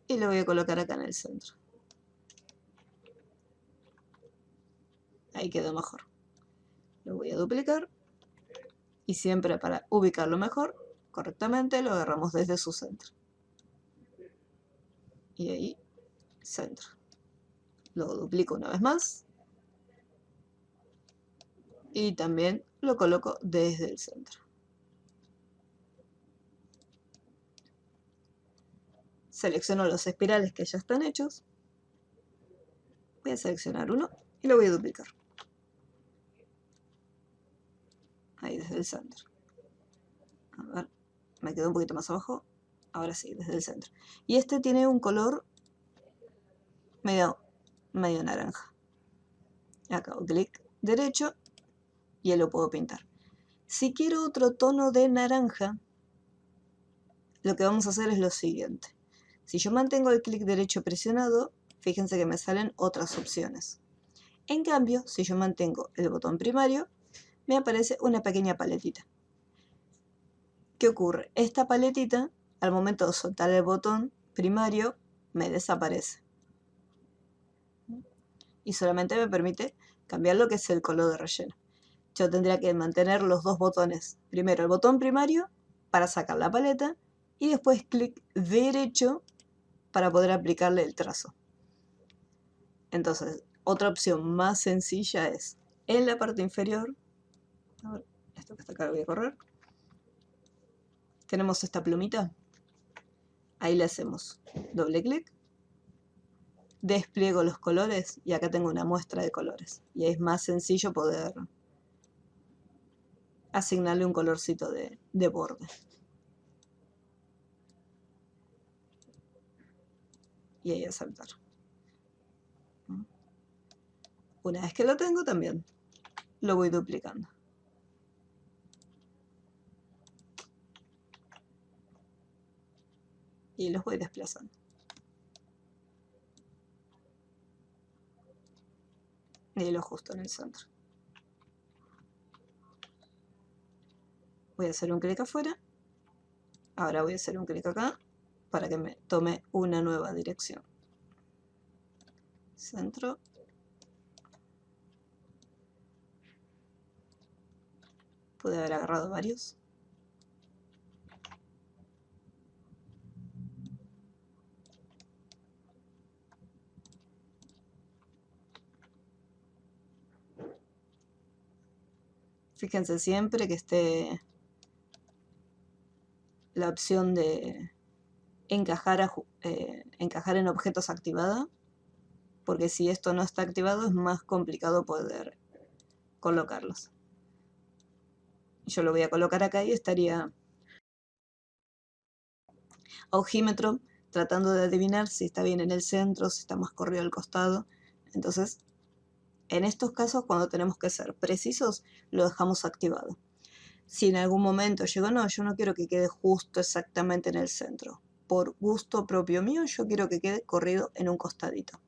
y lo voy a colocar acá en el centro. Ahí quedó mejor. Lo voy a duplicar y siempre para ubicarlo mejor, correctamente, lo agarramos desde su centro. Y ahí, centro. Lo duplico una vez más y también lo coloco desde el centro. Selecciono los espirales que ya están hechos. Voy a seleccionar uno y lo voy a duplicar. Ahí desde el centro. A ver, me quedó un poquito más abajo. Ahora sí, desde el centro. Y este tiene un color medio naranja. Acá hago clic derecho y ya lo puedo pintar. Si quiero otro tono de naranja, lo que vamos a hacer es lo siguiente. Si yo mantengo el clic derecho presionado, fíjense que me salen otras opciones. En cambio, si yo mantengo el botón primario, me aparece una pequeña paletita. ¿Qué ocurre? Esta paletita, al momento de soltar el botón primario, me desaparece. Y solamente me permite cambiar lo que es el color de relleno. Yo tendría que mantener los dos botones. Primero el botón primario para sacar la paleta y después clic derecho para poder aplicarle el trazo. Entonces, otra opción más sencilla es en la parte inferior, a ver, esto que está acá lo voy a correr, tenemos esta plumita, ahí le hacemos doble clic, despliego los colores y acá tengo una muestra de colores. Y ahí es más sencillo poder asignarle un colorcito de borde. Y ahí a saltar. Una vez que lo tengo también, lo voy duplicando. Y los voy desplazando. Y lo justo en el centro. Voy a hacer un clic afuera. Ahora voy a hacer un clic acá para que me tome una nueva dirección. Centro. Pude haber agarrado varios. Fíjense siempre que esté la opción de encajar en objetos activada, porque si esto no está activado es más complicado poder colocarlos. Yo lo voy a colocar acá y estaría a ojímetro tratando de adivinar si está bien en el centro, si está más corrido al costado. Entonces, en estos casos, cuando tenemos que ser precisos, lo dejamos activado. Si en algún momento llego, no, yo no quiero que quede justo exactamente en el centro. Por gusto propio mío, yo quiero que quede corrido en un costadito.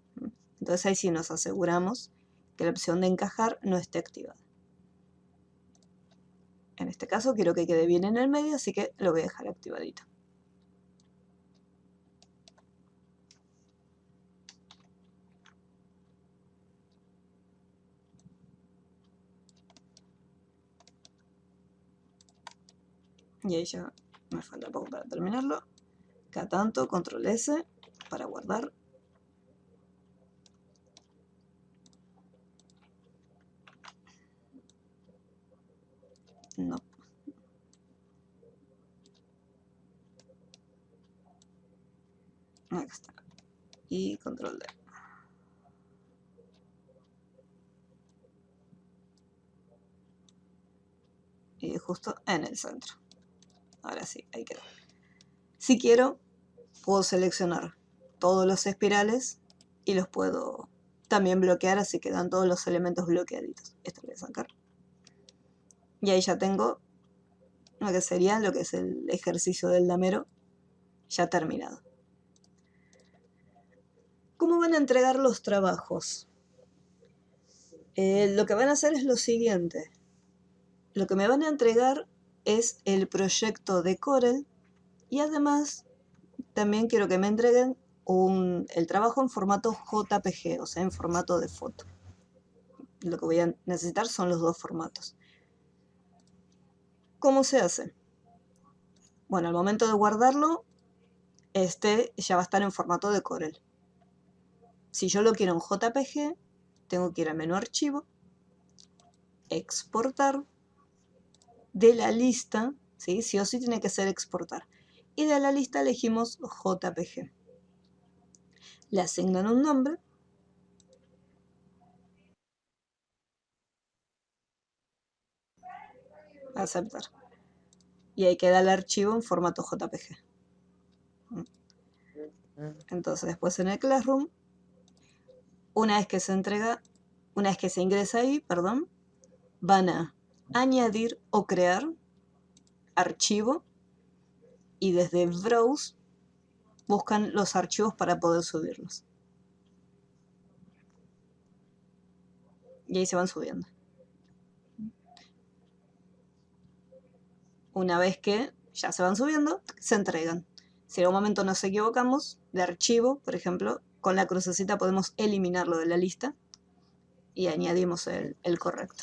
Entonces ahí sí nos aseguramos que la opción de encajar no esté activada. En este caso quiero que quede bien en el medio, así que lo voy a dejar activadito. Y ahí ya me falta poco para terminarlo. Cada tanto, control S para guardar. No. Acá está. Y control D. Y justo en el centro. Ahora sí, ahí quedó. Si quiero, puedo seleccionar todos los espirales y los puedo también bloquear, así quedan todos los elementos bloqueaditos. Esto lo voy a sacar. Y ahí ya tengo lo que sería lo que es el ejercicio del damero ya terminado. ¿Cómo van a entregar los trabajos? Lo que van a hacer es lo siguiente. Lo que me van a entregar es el proyecto de Corel y además también quiero que me entreguen el trabajo en formato JPG, o sea, en formato de foto. Lo que voy a necesitar son los dos formatos. ¿Cómo se hace? Bueno, al momento de guardarlo, este ya va a estar en formato de Corel. Si yo lo quiero en JPG, tengo que ir al menú Archivo, Exportar, de la lista, ¿sí? Sí o sí tiene que ser exportar. Y de la lista elegimos JPG. Le asignan un nombre. Aceptar. Y ahí queda el archivo en formato JPG. Entonces después en el Classroom, una vez que se ingresa ahí, perdón, van a añadir o crear archivo y desde Browse buscan los archivos para poder subirlos. Y ahí se van subiendo. Una vez que ya se van subiendo, se entregan. Si en algún momento nos equivocamos de archivo, por ejemplo, con la crucecita podemos eliminarlo de la lista y añadimos el correcto.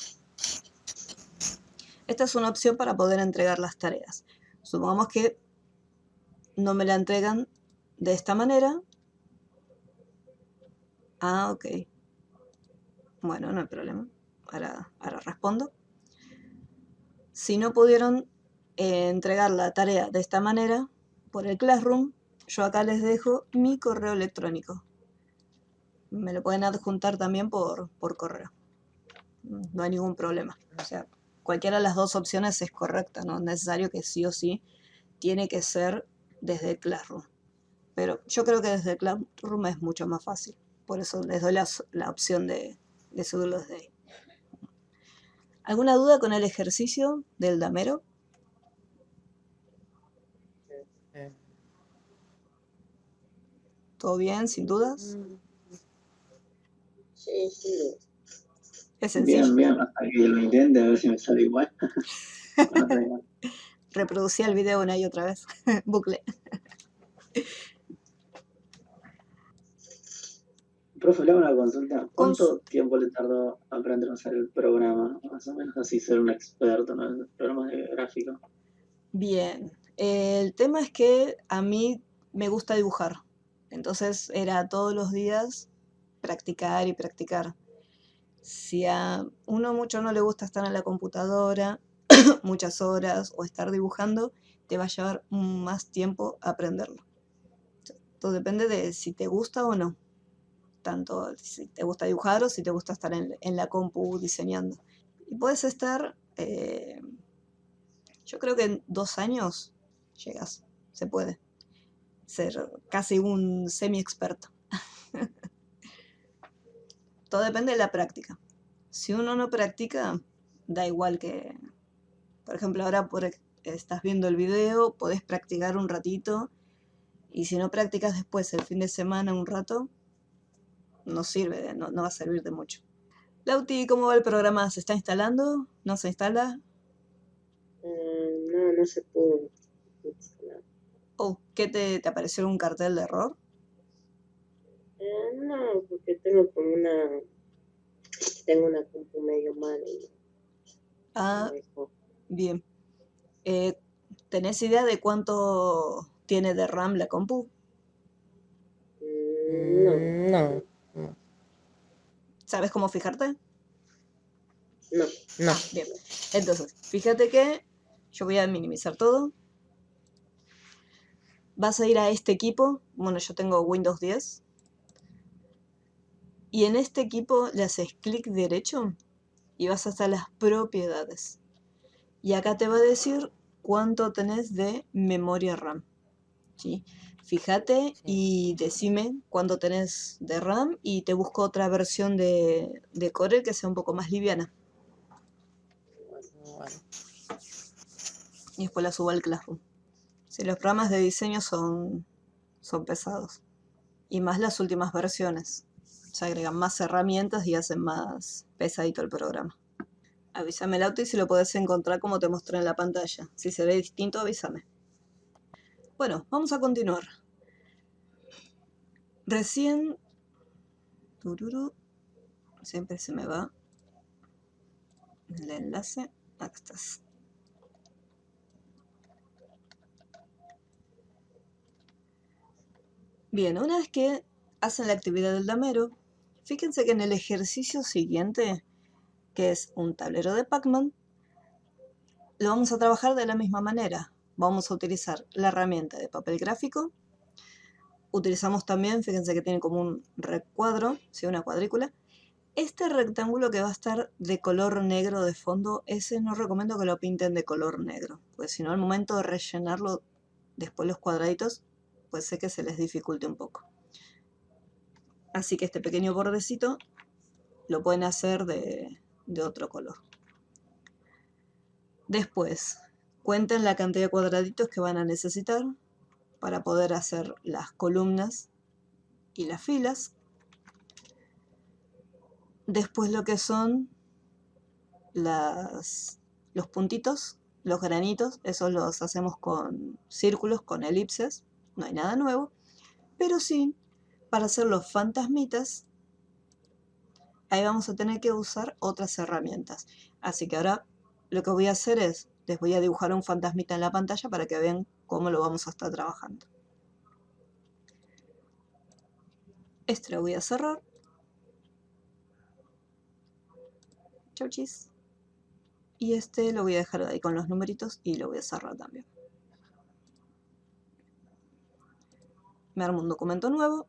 Esta es una opción para poder entregar las tareas. Supongamos que no me la entregan de esta manera. Ah, ok. Bueno, no hay problema. Ahora respondo. Si no pudieron entregar la tarea de esta manera por el Classroom, yo acá les dejo mi correo electrónico. Me lo pueden adjuntar también por correo. No hay ningún problema. O sea, cualquiera de las dos opciones es correcta. No es necesario que sí o sí tiene que ser desde el Classroom. Pero yo creo que desde el Classroom es mucho más fácil. Por eso les doy la opción de subirlo desde ahí. ¿Alguna duda con el ejercicio del damero? ¿Todo bien, sin dudas? Sí, sí. Es sencillo. Bien, hasta que lo intente a ver si me sale igual. Reproducía el video una y otra vez. Bucle. Profe, le hago una consulta. ¿Cuánto tiempo le tardó aprender a usar el programa? Más o menos así, ser un experto en el programa de gráfico. Bien. El tema es que a mí me gusta dibujar. Entonces era todos los días practicar y practicar. Si a uno mucho no le gusta estar en la computadora muchas horas o estar dibujando, te va a llevar más tiempo aprenderlo. Todo depende de si te gusta o no. Tanto si te gusta dibujar o si te gusta estar en la compu diseñando. Y puedes estar, yo creo que en 2 años llegas, se puede ser casi un semi-experto. Todo depende de la práctica. Si uno no practica, da igual que, por ejemplo, ahora estás viendo el video, podés practicar un ratito, y si no practicas después el fin de semana un rato, no sirve, no va a servir de mucho. Lauti, ¿cómo va el programa? ¿Se está instalando? ¿No se instala? No se pudo instalar. ¿O qué te apareció un cartel de error? No, porque tengo una compu medio mal y Ah, me dejó. bien. ¿Tenés idea de cuánto tiene de RAM la compu? No. ¿Sabes cómo fijarte? No. Ah, bien. Entonces, fíjate que yo voy a minimizar todo. Vas a ir a este equipo. Bueno, yo tengo Windows 10. Y en este equipo le haces clic derecho y vas hasta las propiedades. Y acá te va a decir cuánto tenés de memoria RAM, ¿sí? Fíjate Sí. y decime cuánto tenés de RAM y te busco otra versión de Corel que sea un poco más liviana. Bueno. Y después la subo al Classroom. Si los programas de diseño son pesados. Y más las últimas versiones. Se agregan más herramientas y hacen más pesadito el programa. Avísame el auto y si lo podés encontrar como te mostré en la pantalla. Si se ve distinto, avísame. Bueno, vamos a continuar. Recién... Siempre se me va el enlace. Acá estás. Bien, una vez que hacen la actividad del damero, fíjense que en el ejercicio siguiente, que es un tablero de Pac-Man, lo vamos a trabajar de la misma manera. Vamos a utilizar la herramienta de papel gráfico. Utilizamos también, fíjense que tiene como un recuadro, ¿sí? Una cuadrícula. Este rectángulo que va a estar de color negro de fondo, ese no recomiendo que lo pinten de color negro, porque si no al momento de rellenarlo después los cuadraditos, puede ser que se les dificulte un poco. Así que este pequeño bordecito lo pueden hacer de otro color. Después, cuenten la cantidad de cuadraditos que van a necesitar para poder hacer las columnas y las filas. Después lo que son los puntitos, los granitos, esos los hacemos con círculos, con elipses, no hay nada nuevo. Pero sí, para hacer los fantasmitas, ahí vamos a tener que usar otras herramientas. Así que ahora lo que voy a hacer es, les voy a dibujar un fantasmita en la pantalla para que vean cómo lo vamos a estar trabajando. Este lo voy a cerrar. Chau chis. Y este lo voy a dejar ahí con los numeritos y lo voy a cerrar también. Me armo un documento nuevo.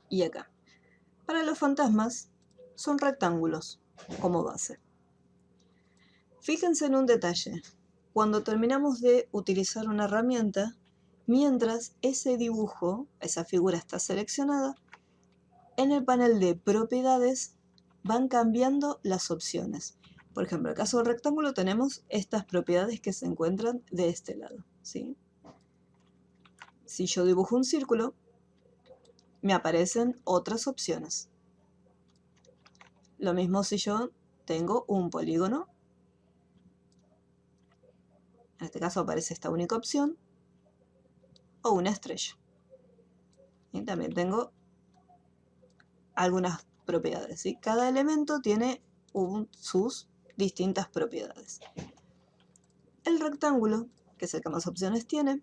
Y acá. Para los fantasmas son rectángulos como base. Fíjense en un detalle. Cuando terminamos de utilizar una herramienta, mientras ese dibujo, esa figura está seleccionada, en el panel de propiedades van cambiando las opciones. Por ejemplo, en el caso del rectángulo tenemos estas propiedades que se encuentran de este lado, ¿sí? Si yo dibujo un círculo, me aparecen otras opciones. Lo mismo si yo tengo un polígono. En este caso aparece esta única opción. O una estrella. Y también tengo algunas propiedades, ¿sí? Cada elemento tiene sus distintas propiedades. El rectángulo, que es el que más opciones tiene,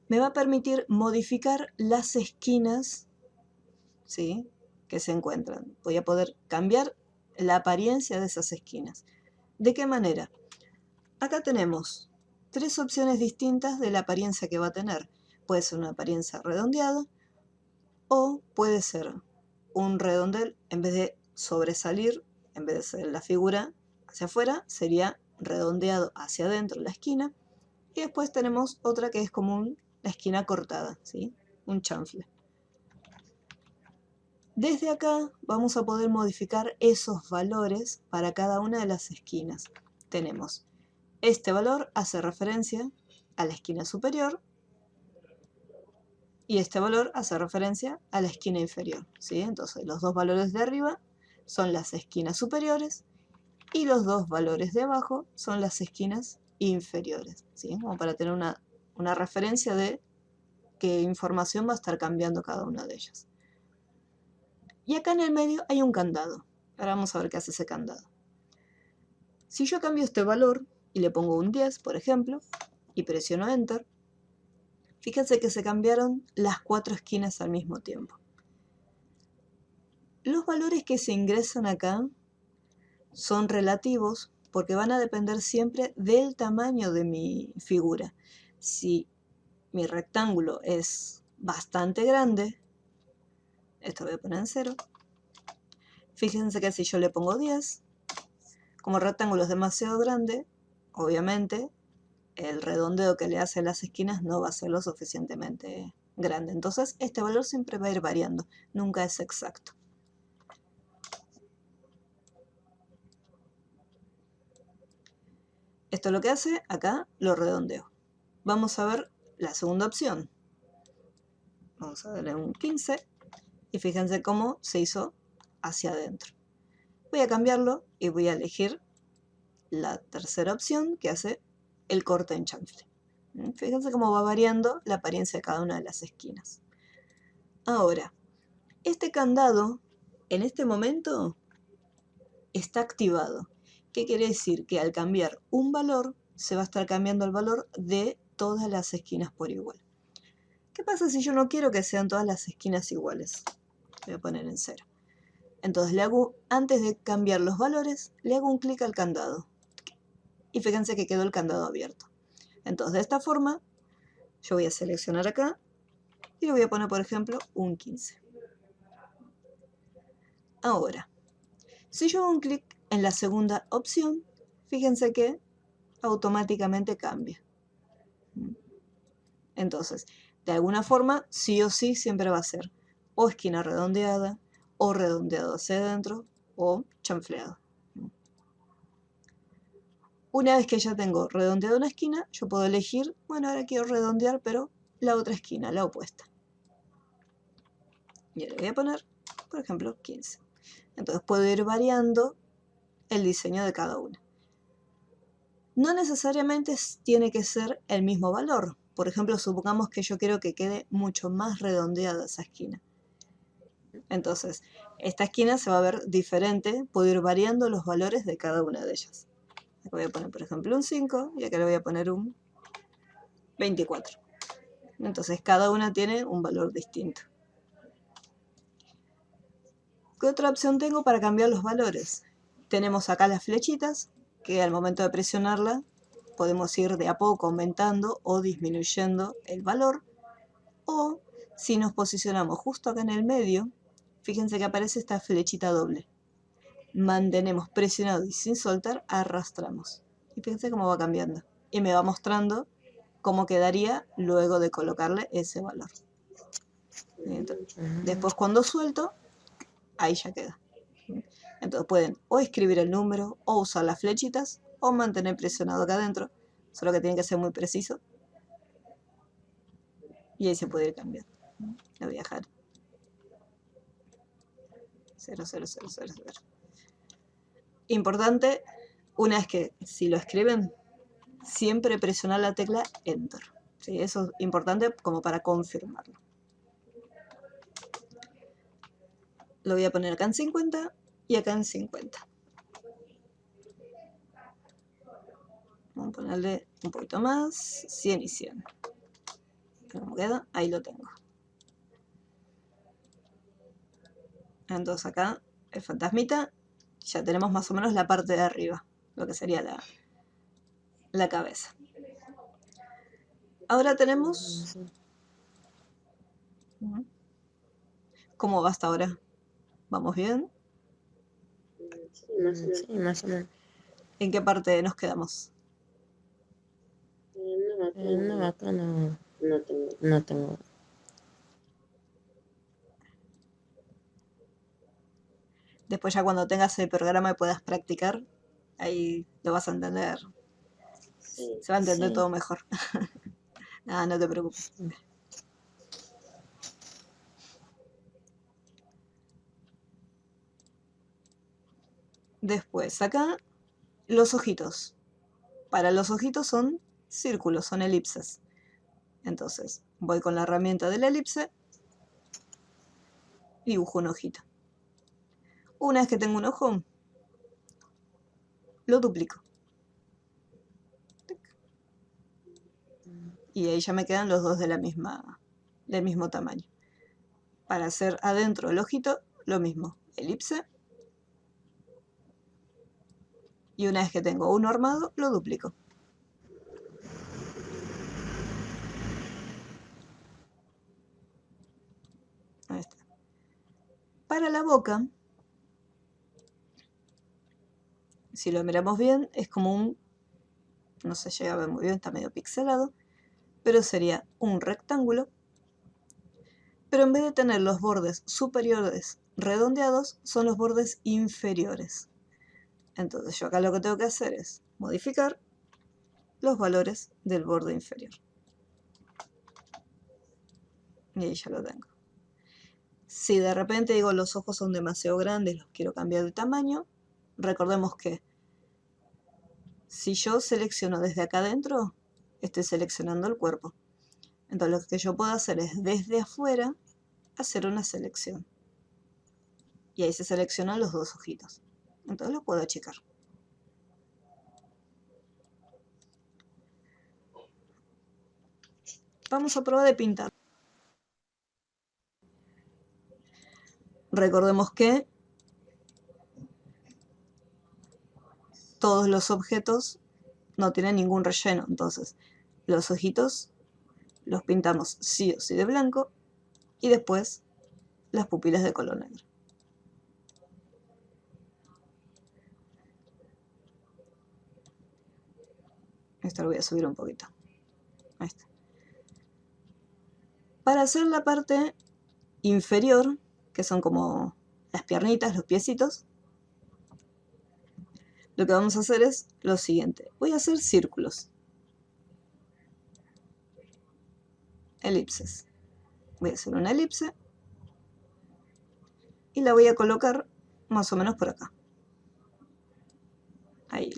me va a permitir modificar las esquinas, ¿sí?, que se encuentran. Voy a poder cambiar la apariencia de esas esquinas. ¿De qué manera? Acá tenemos tres opciones distintas de la apariencia que va a tener. Puede ser una apariencia redondeada o puede ser un redondel, en vez de sobresalir, en vez de ser la figura hacia afuera, sería redondeado hacia adentro la esquina. Y después tenemos otra que es como la esquina cortada, ¿sí? Un chanfle. Desde acá vamos a poder modificar esos valores para cada una de las esquinas. Tenemos este valor hace referencia a la esquina superior y este valor hace referencia a la esquina inferior, ¿sí? Entonces los dos valores de arriba son las esquinas superiores y los dos valores de abajo son las esquinas inferiores, ¿sí? Como para tener una referencia de qué información va a estar cambiando cada una de ellas. Y acá en el medio hay un candado. Ahora vamos a ver qué hace ese candado. Si yo cambio este valor y le pongo un 10, por ejemplo, y presiono Enter, fíjense que se cambiaron las cuatro esquinas al mismo tiempo. Los valores que se ingresan acá son relativos porque van a depender siempre del tamaño de mi figura. Si mi rectángulo es bastante grande, esto voy a poner en 0. Fíjense que si yo le pongo 10, Como el rectángulo es demasiado grande, obviamente el redondeo que le hace a las esquinas no va a ser lo suficientemente grande. Entonces este valor siempre va a ir variando, nunca es exacto. Esto es lo que hace, acá lo redondeo. Vamos a ver la segunda opción. Vamos a darle un 15 y fíjense cómo se hizo hacia adentro. Voy a cambiarlo y voy a elegir la tercera opción que hace el corte en chanfle. Fíjense cómo va variando la apariencia de cada una de las esquinas. Ahora, este candado en este momento está activado. ¿Qué quiere decir? Que al cambiar un valor, se va a estar cambiando el valor de todas las esquinas por igual. ¿Qué pasa si yo no quiero que sean todas las esquinas iguales? Voy a poner en 0. Entonces antes de cambiar los valores, le hago un clic al candado. Y fíjense que quedó el candado abierto. Entonces de esta forma, yo voy a seleccionar acá y le voy a poner, por ejemplo, un 15. Ahora, si yo hago un clic en la segunda opción, fíjense que automáticamente cambia. Entonces, de alguna forma, sí o sí, siempre va a ser o esquina redondeada, o redondeado hacia adentro, o chanfleado. Una vez que ya tengo redondeado una esquina, yo puedo elegir, bueno, ahora quiero redondear, pero la otra esquina, la opuesta. Y le voy a poner, por ejemplo, 15. Entonces puedo ir variando el diseño de cada una. No necesariamente tiene que ser el mismo valor. Por ejemplo, supongamos que yo quiero que quede mucho más redondeada esa esquina. Entonces, esta esquina se va a ver diferente, puedo ir variando los valores de cada una de ellas. Acá voy a poner, por ejemplo, un 5 y acá le voy a poner un 24. Entonces, cada una tiene un valor distinto. ¿Qué otra opción tengo para cambiar los valores? Tenemos acá las flechitas, que al momento de presionarla podemos ir de a poco aumentando o disminuyendo el valor. O si nos posicionamos justo acá en el medio, fíjense que aparece esta flechita doble. Mantenemos presionado y sin soltar, arrastramos. Y fíjense cómo va cambiando. Y me va mostrando cómo quedaría luego de colocarle ese valor. Después cuando suelto, ahí ya queda. Entonces pueden o escribir el número, o usar las flechitas, o mantener presionado acá adentro. Solo que tiene que ser muy preciso. Y ahí se puede ir cambiando. Lo voy a dejar 0, 0, 0, 0, 0. Importante, una vez que si lo escriben, siempre presionar la tecla Enter. ¿Sí? Eso es importante como para confirmarlo. Lo voy a poner acá en 50 y acá en 50. Vamos a ponerle un poquito más, 100 y 100. ¿Cómo queda? Ahí lo tengo. Entonces acá el fantasmita, ya tenemos más o menos la parte de arriba, lo que sería la cabeza. Ahora tenemos... ¿Cómo va hasta ahora? ¿Vamos bien? Sí, más o menos. ¿En qué parte nos quedamos? No, acá no tengo. Después ya cuando tengas el programa y puedas practicar, ahí lo vas a entender. Se va a entender todo mejor. Nada, no te preocupes. Después, acá, los ojitos. Para los ojitos son círculos, son elipses. Entonces, voy con la herramienta de la elipse, dibujo un ojito. Una vez que tengo un ojo, lo duplico. Y ahí ya me quedan los dos de del mismo tamaño. Para hacer adentro el ojito, lo mismo. Elipse. Y una vez que tengo uno armado, lo duplico. Ahí está. Para la boca, Si lo miramos bien, es como un... no se llega a ver muy bien, está medio pixelado, pero sería un rectángulo. Pero en vez de tener los bordes superiores redondeados, son los bordes inferiores. Entonces yo acá lo que tengo que hacer es modificar los valores del borde inferior. Y ahí ya lo tengo. Si de repente digo los ojos son demasiado grandes, los quiero cambiar de tamaño, recordemos que si yo selecciono desde acá adentro, estoy seleccionando el cuerpo. Entonces lo que yo puedo hacer es desde afuera hacer una selección. Y ahí se seleccionan los dos ojitos. Entonces lo puedo achicar. Vamos a probar de pintar. Recordemos que todos los objetos no tienen ningún relleno. Entonces los ojitos los pintamos sí o sí de blanco y después las pupilas de color negro. Esto lo voy a subir un poquito. Ahí está. Para hacer la parte inferior, que son como las piernitas, los piecitos, lo que vamos a hacer es lo siguiente. Voy a hacer círculos. Elipses. Voy a hacer una elipse y la voy a colocar más o menos por acá. Ahí,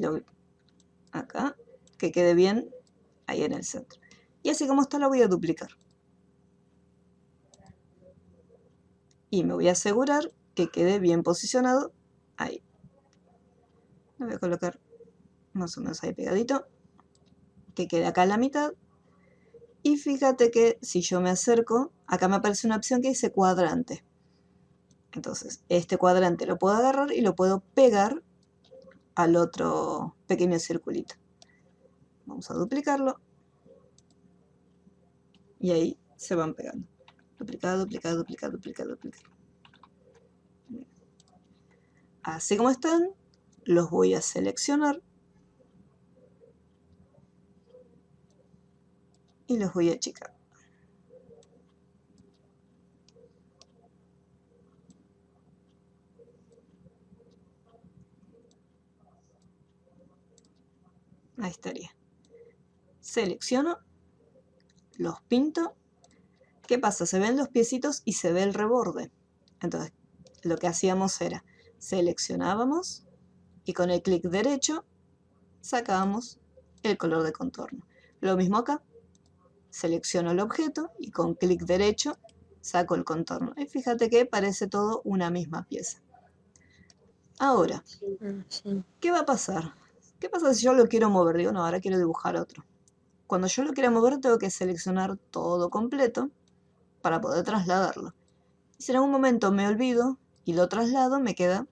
acá, que quede bien ahí en el centro. Y así como está la voy a duplicar. Y me voy a asegurar que quede bien posicionado ahí. Lo voy a colocar más o menos ahí pegadito. Que quede acá en la mitad. Y fíjate que si yo me acerco, acá me aparece una opción que dice cuadrante. Entonces, este cuadrante lo puedo agarrar y lo puedo pegar al otro pequeño circulito. Vamos a duplicarlo. Y ahí se van pegando. Duplicar, duplicar, duplicar, duplicar, duplicar. Así como están, los voy a seleccionar. Y los voy a achicar. Ahí estaría. Selecciono, los pinto. ¿Qué pasa? Se ven los piecitos y se ve el reborde. Entonces, lo que hacíamos era, seleccionábamos y con el clic derecho sacábamos el color de contorno. Lo mismo acá. Selecciono el objeto y con clic derecho saco el contorno. Y fíjate que parece todo una misma pieza. Ahora, Sí. ¿qué va a pasar? ¿Qué pasa si yo lo quiero mover? Digo, no, ahora quiero dibujar otro. Cuando yo lo quiera mover tengo que seleccionar todo completo para poder trasladarlo. Y si en algún momento me olvido y lo traslado, me queda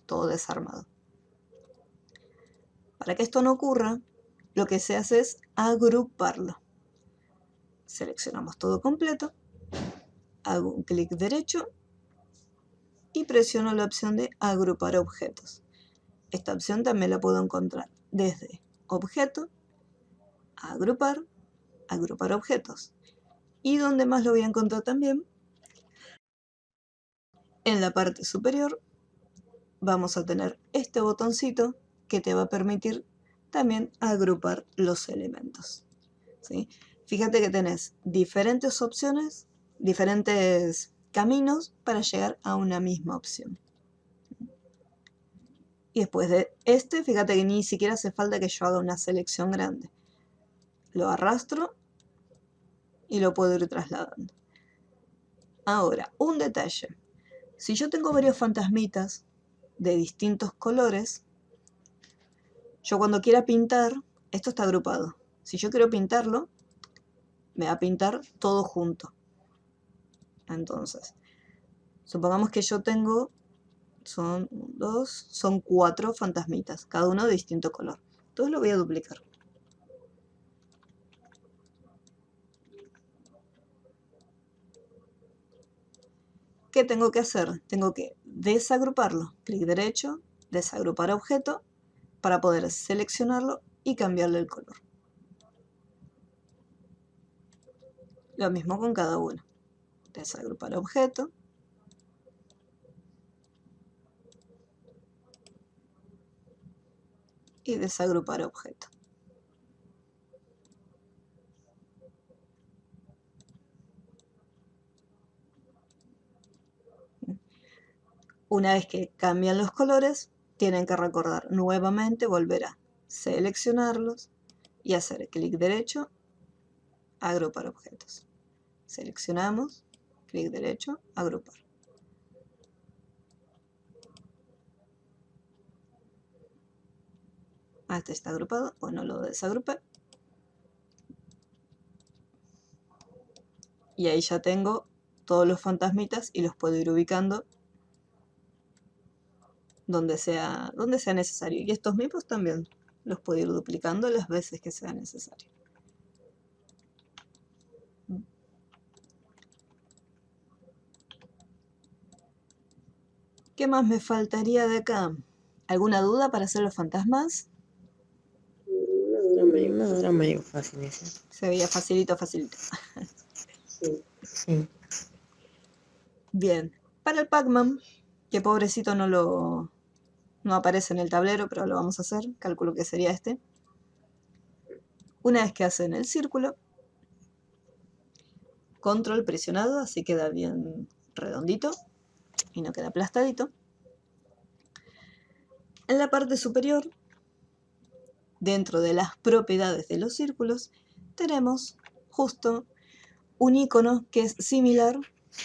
todo desarmado. Para que esto no ocurra, lo que se hace es agruparlo. Seleccionamos todo completo, hago un clic derecho y presiono la opción de agrupar objetos. Esta opción también la puedo encontrar desde objeto, agrupar, agrupar objetos. Y donde más lo voy a encontrar también, en la parte superior vamos a tener este botoncito que te va a permitir también agrupar los elementos. ¿Sí? Fíjate que tenés diferentes opciones, diferentes caminos para llegar a una misma opción. Y después de este, fíjate que ni siquiera hace falta que yo haga una selección grande. Lo arrastro y lo puedo ir trasladando. Ahora, un detalle. Si yo tengo varios fantasmitas de distintos colores, yo cuando quiera pintar, esto está agrupado. Si yo quiero pintarlo, me va a pintar todo junto. Entonces, supongamos que yo tengo, son 4 fantasmitas, cada uno de distinto color. Entonces lo voy a duplicar. ¿Qué tengo que hacer? Tengo que desagruparlo. Clic derecho, desagrupar objeto, para poder seleccionarlo y cambiarle el color. Lo mismo con cada uno. Desagrupar objeto. Y desagrupar objeto. Una vez que cambian los colores, tienen que recordar nuevamente volver a seleccionarlos y hacer clic derecho, agrupar objetos. Seleccionamos, clic derecho, agrupar. Este está agrupado, bueno, lo desagrupé. Y ahí ya tengo todos los fantasmitas y los puedo ir ubicando donde sea necesario. Y estos mismos también los puedo ir duplicando las veces que sea necesario. ¿Qué más me faltaría de acá? ¿Alguna duda para hacer los fantasmas? Era medio fácil ese. Se veía facilito, facilito. Sí. Bien, para el Pac-Man, que pobrecito no aparece en el tablero, pero lo vamos a hacer, calculo que sería este. Una vez que hacen el círculo, control presionado, así queda bien redondito y no queda aplastadito. En la parte superior, dentro de las propiedades de los círculos, tenemos justo un icono que es similar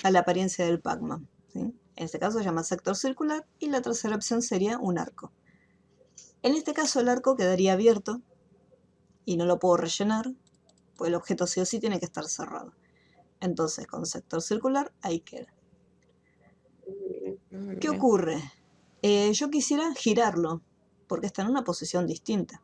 a la apariencia del Pac-Man, ¿sí? En este caso se llama sector circular y la tercera opción sería un arco. En este caso el arco quedaría abierto y no lo puedo rellenar, pues el objeto sí o sí tiene que estar cerrado. Entonces con sector circular ahí queda. ¿Qué ocurre? Yo quisiera girarlo, porque está en una posición distinta.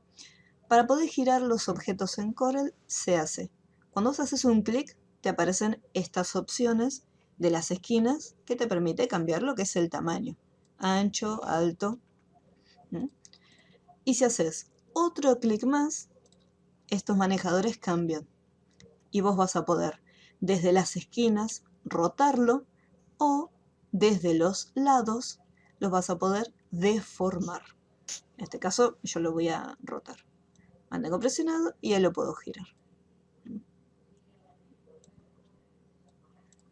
Para poder girar los objetos en Corel se hace. Cuando vos haces un clic, te aparecen estas opciones de las esquinas que te permite cambiar lo que es el tamaño. Ancho, alto. Y si haces otro clic más, estos manejadores cambian. Y vos vas a poder, desde las esquinas, rotarlo o desde los lados los vas a poder deformar. En este caso yo lo voy a rotar. Mantengo presionado y ahí lo puedo girar.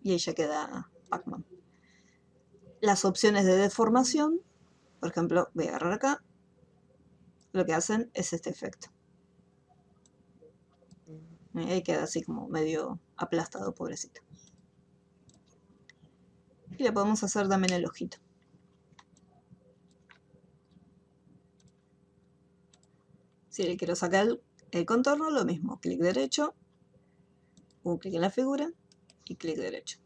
Y ahí ya queda Pac-Man. Las opciones de deformación, por ejemplo, voy a agarrar acá, lo que hacen es este efecto. Ahí queda así como medio aplastado, pobrecito. Y le podemos hacer también el ojito. Si le quiero sacar el contorno, lo mismo. Clic derecho, un clic en la figura y clic derecho.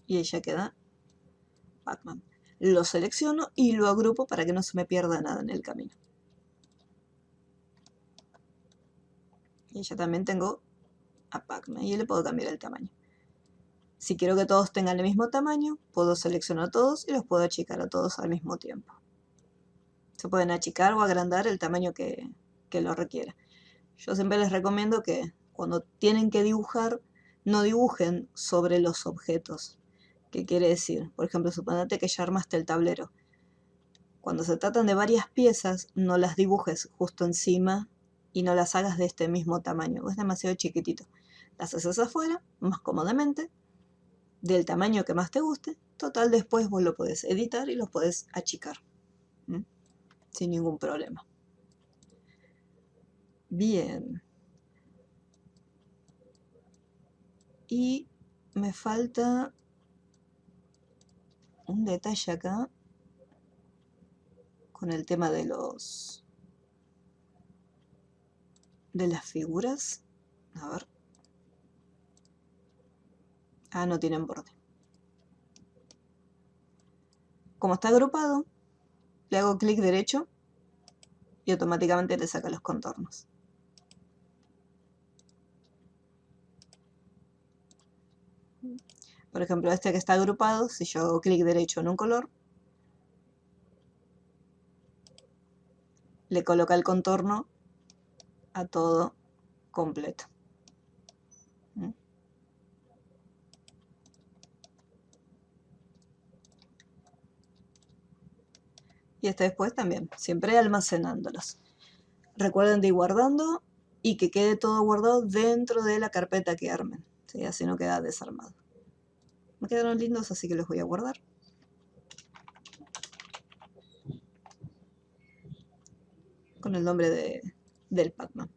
Y ahí ya queda Pac-Man. Lo selecciono y lo agrupo para que no se me pierda nada en el camino. Y ya también tengo a Pac-Man y le puedo cambiar el tamaño. Si quiero que todos tengan el mismo tamaño, puedo seleccionar a todos y los puedo achicar a todos al mismo tiempo. Se pueden achicar o agrandar el tamaño que lo requiera. Yo siempre les recomiendo que cuando tienen que dibujar, no dibujen sobre los objetos. ¿Qué quiere decir? Por ejemplo, suponete que ya armaste el tablero. Cuando se tratan de varias piezas, no las dibujes justo encima y no las hagas de este mismo tamaño. Es demasiado chiquitito. Las haces afuera, más cómodamente, del tamaño que más te guste. Total, después vos lo podés editar y lo podés achicar. Sin ningún problema. Bien. Y me falta un detalle acá con el tema de las figuras. A ver. No tienen borde. Como está agrupado, le hago clic derecho y automáticamente le saca los contornos. Por ejemplo, este que está agrupado, si yo hago clic derecho en un color, le coloca el contorno a todo completo. Y después también, siempre almacenándolos. Recuerden de ir guardando y que quede todo guardado dentro de la carpeta que armen, ¿sí? Así no queda desarmado. Me quedaron lindos, así que los voy a guardar. Con el nombre del Pac-Man.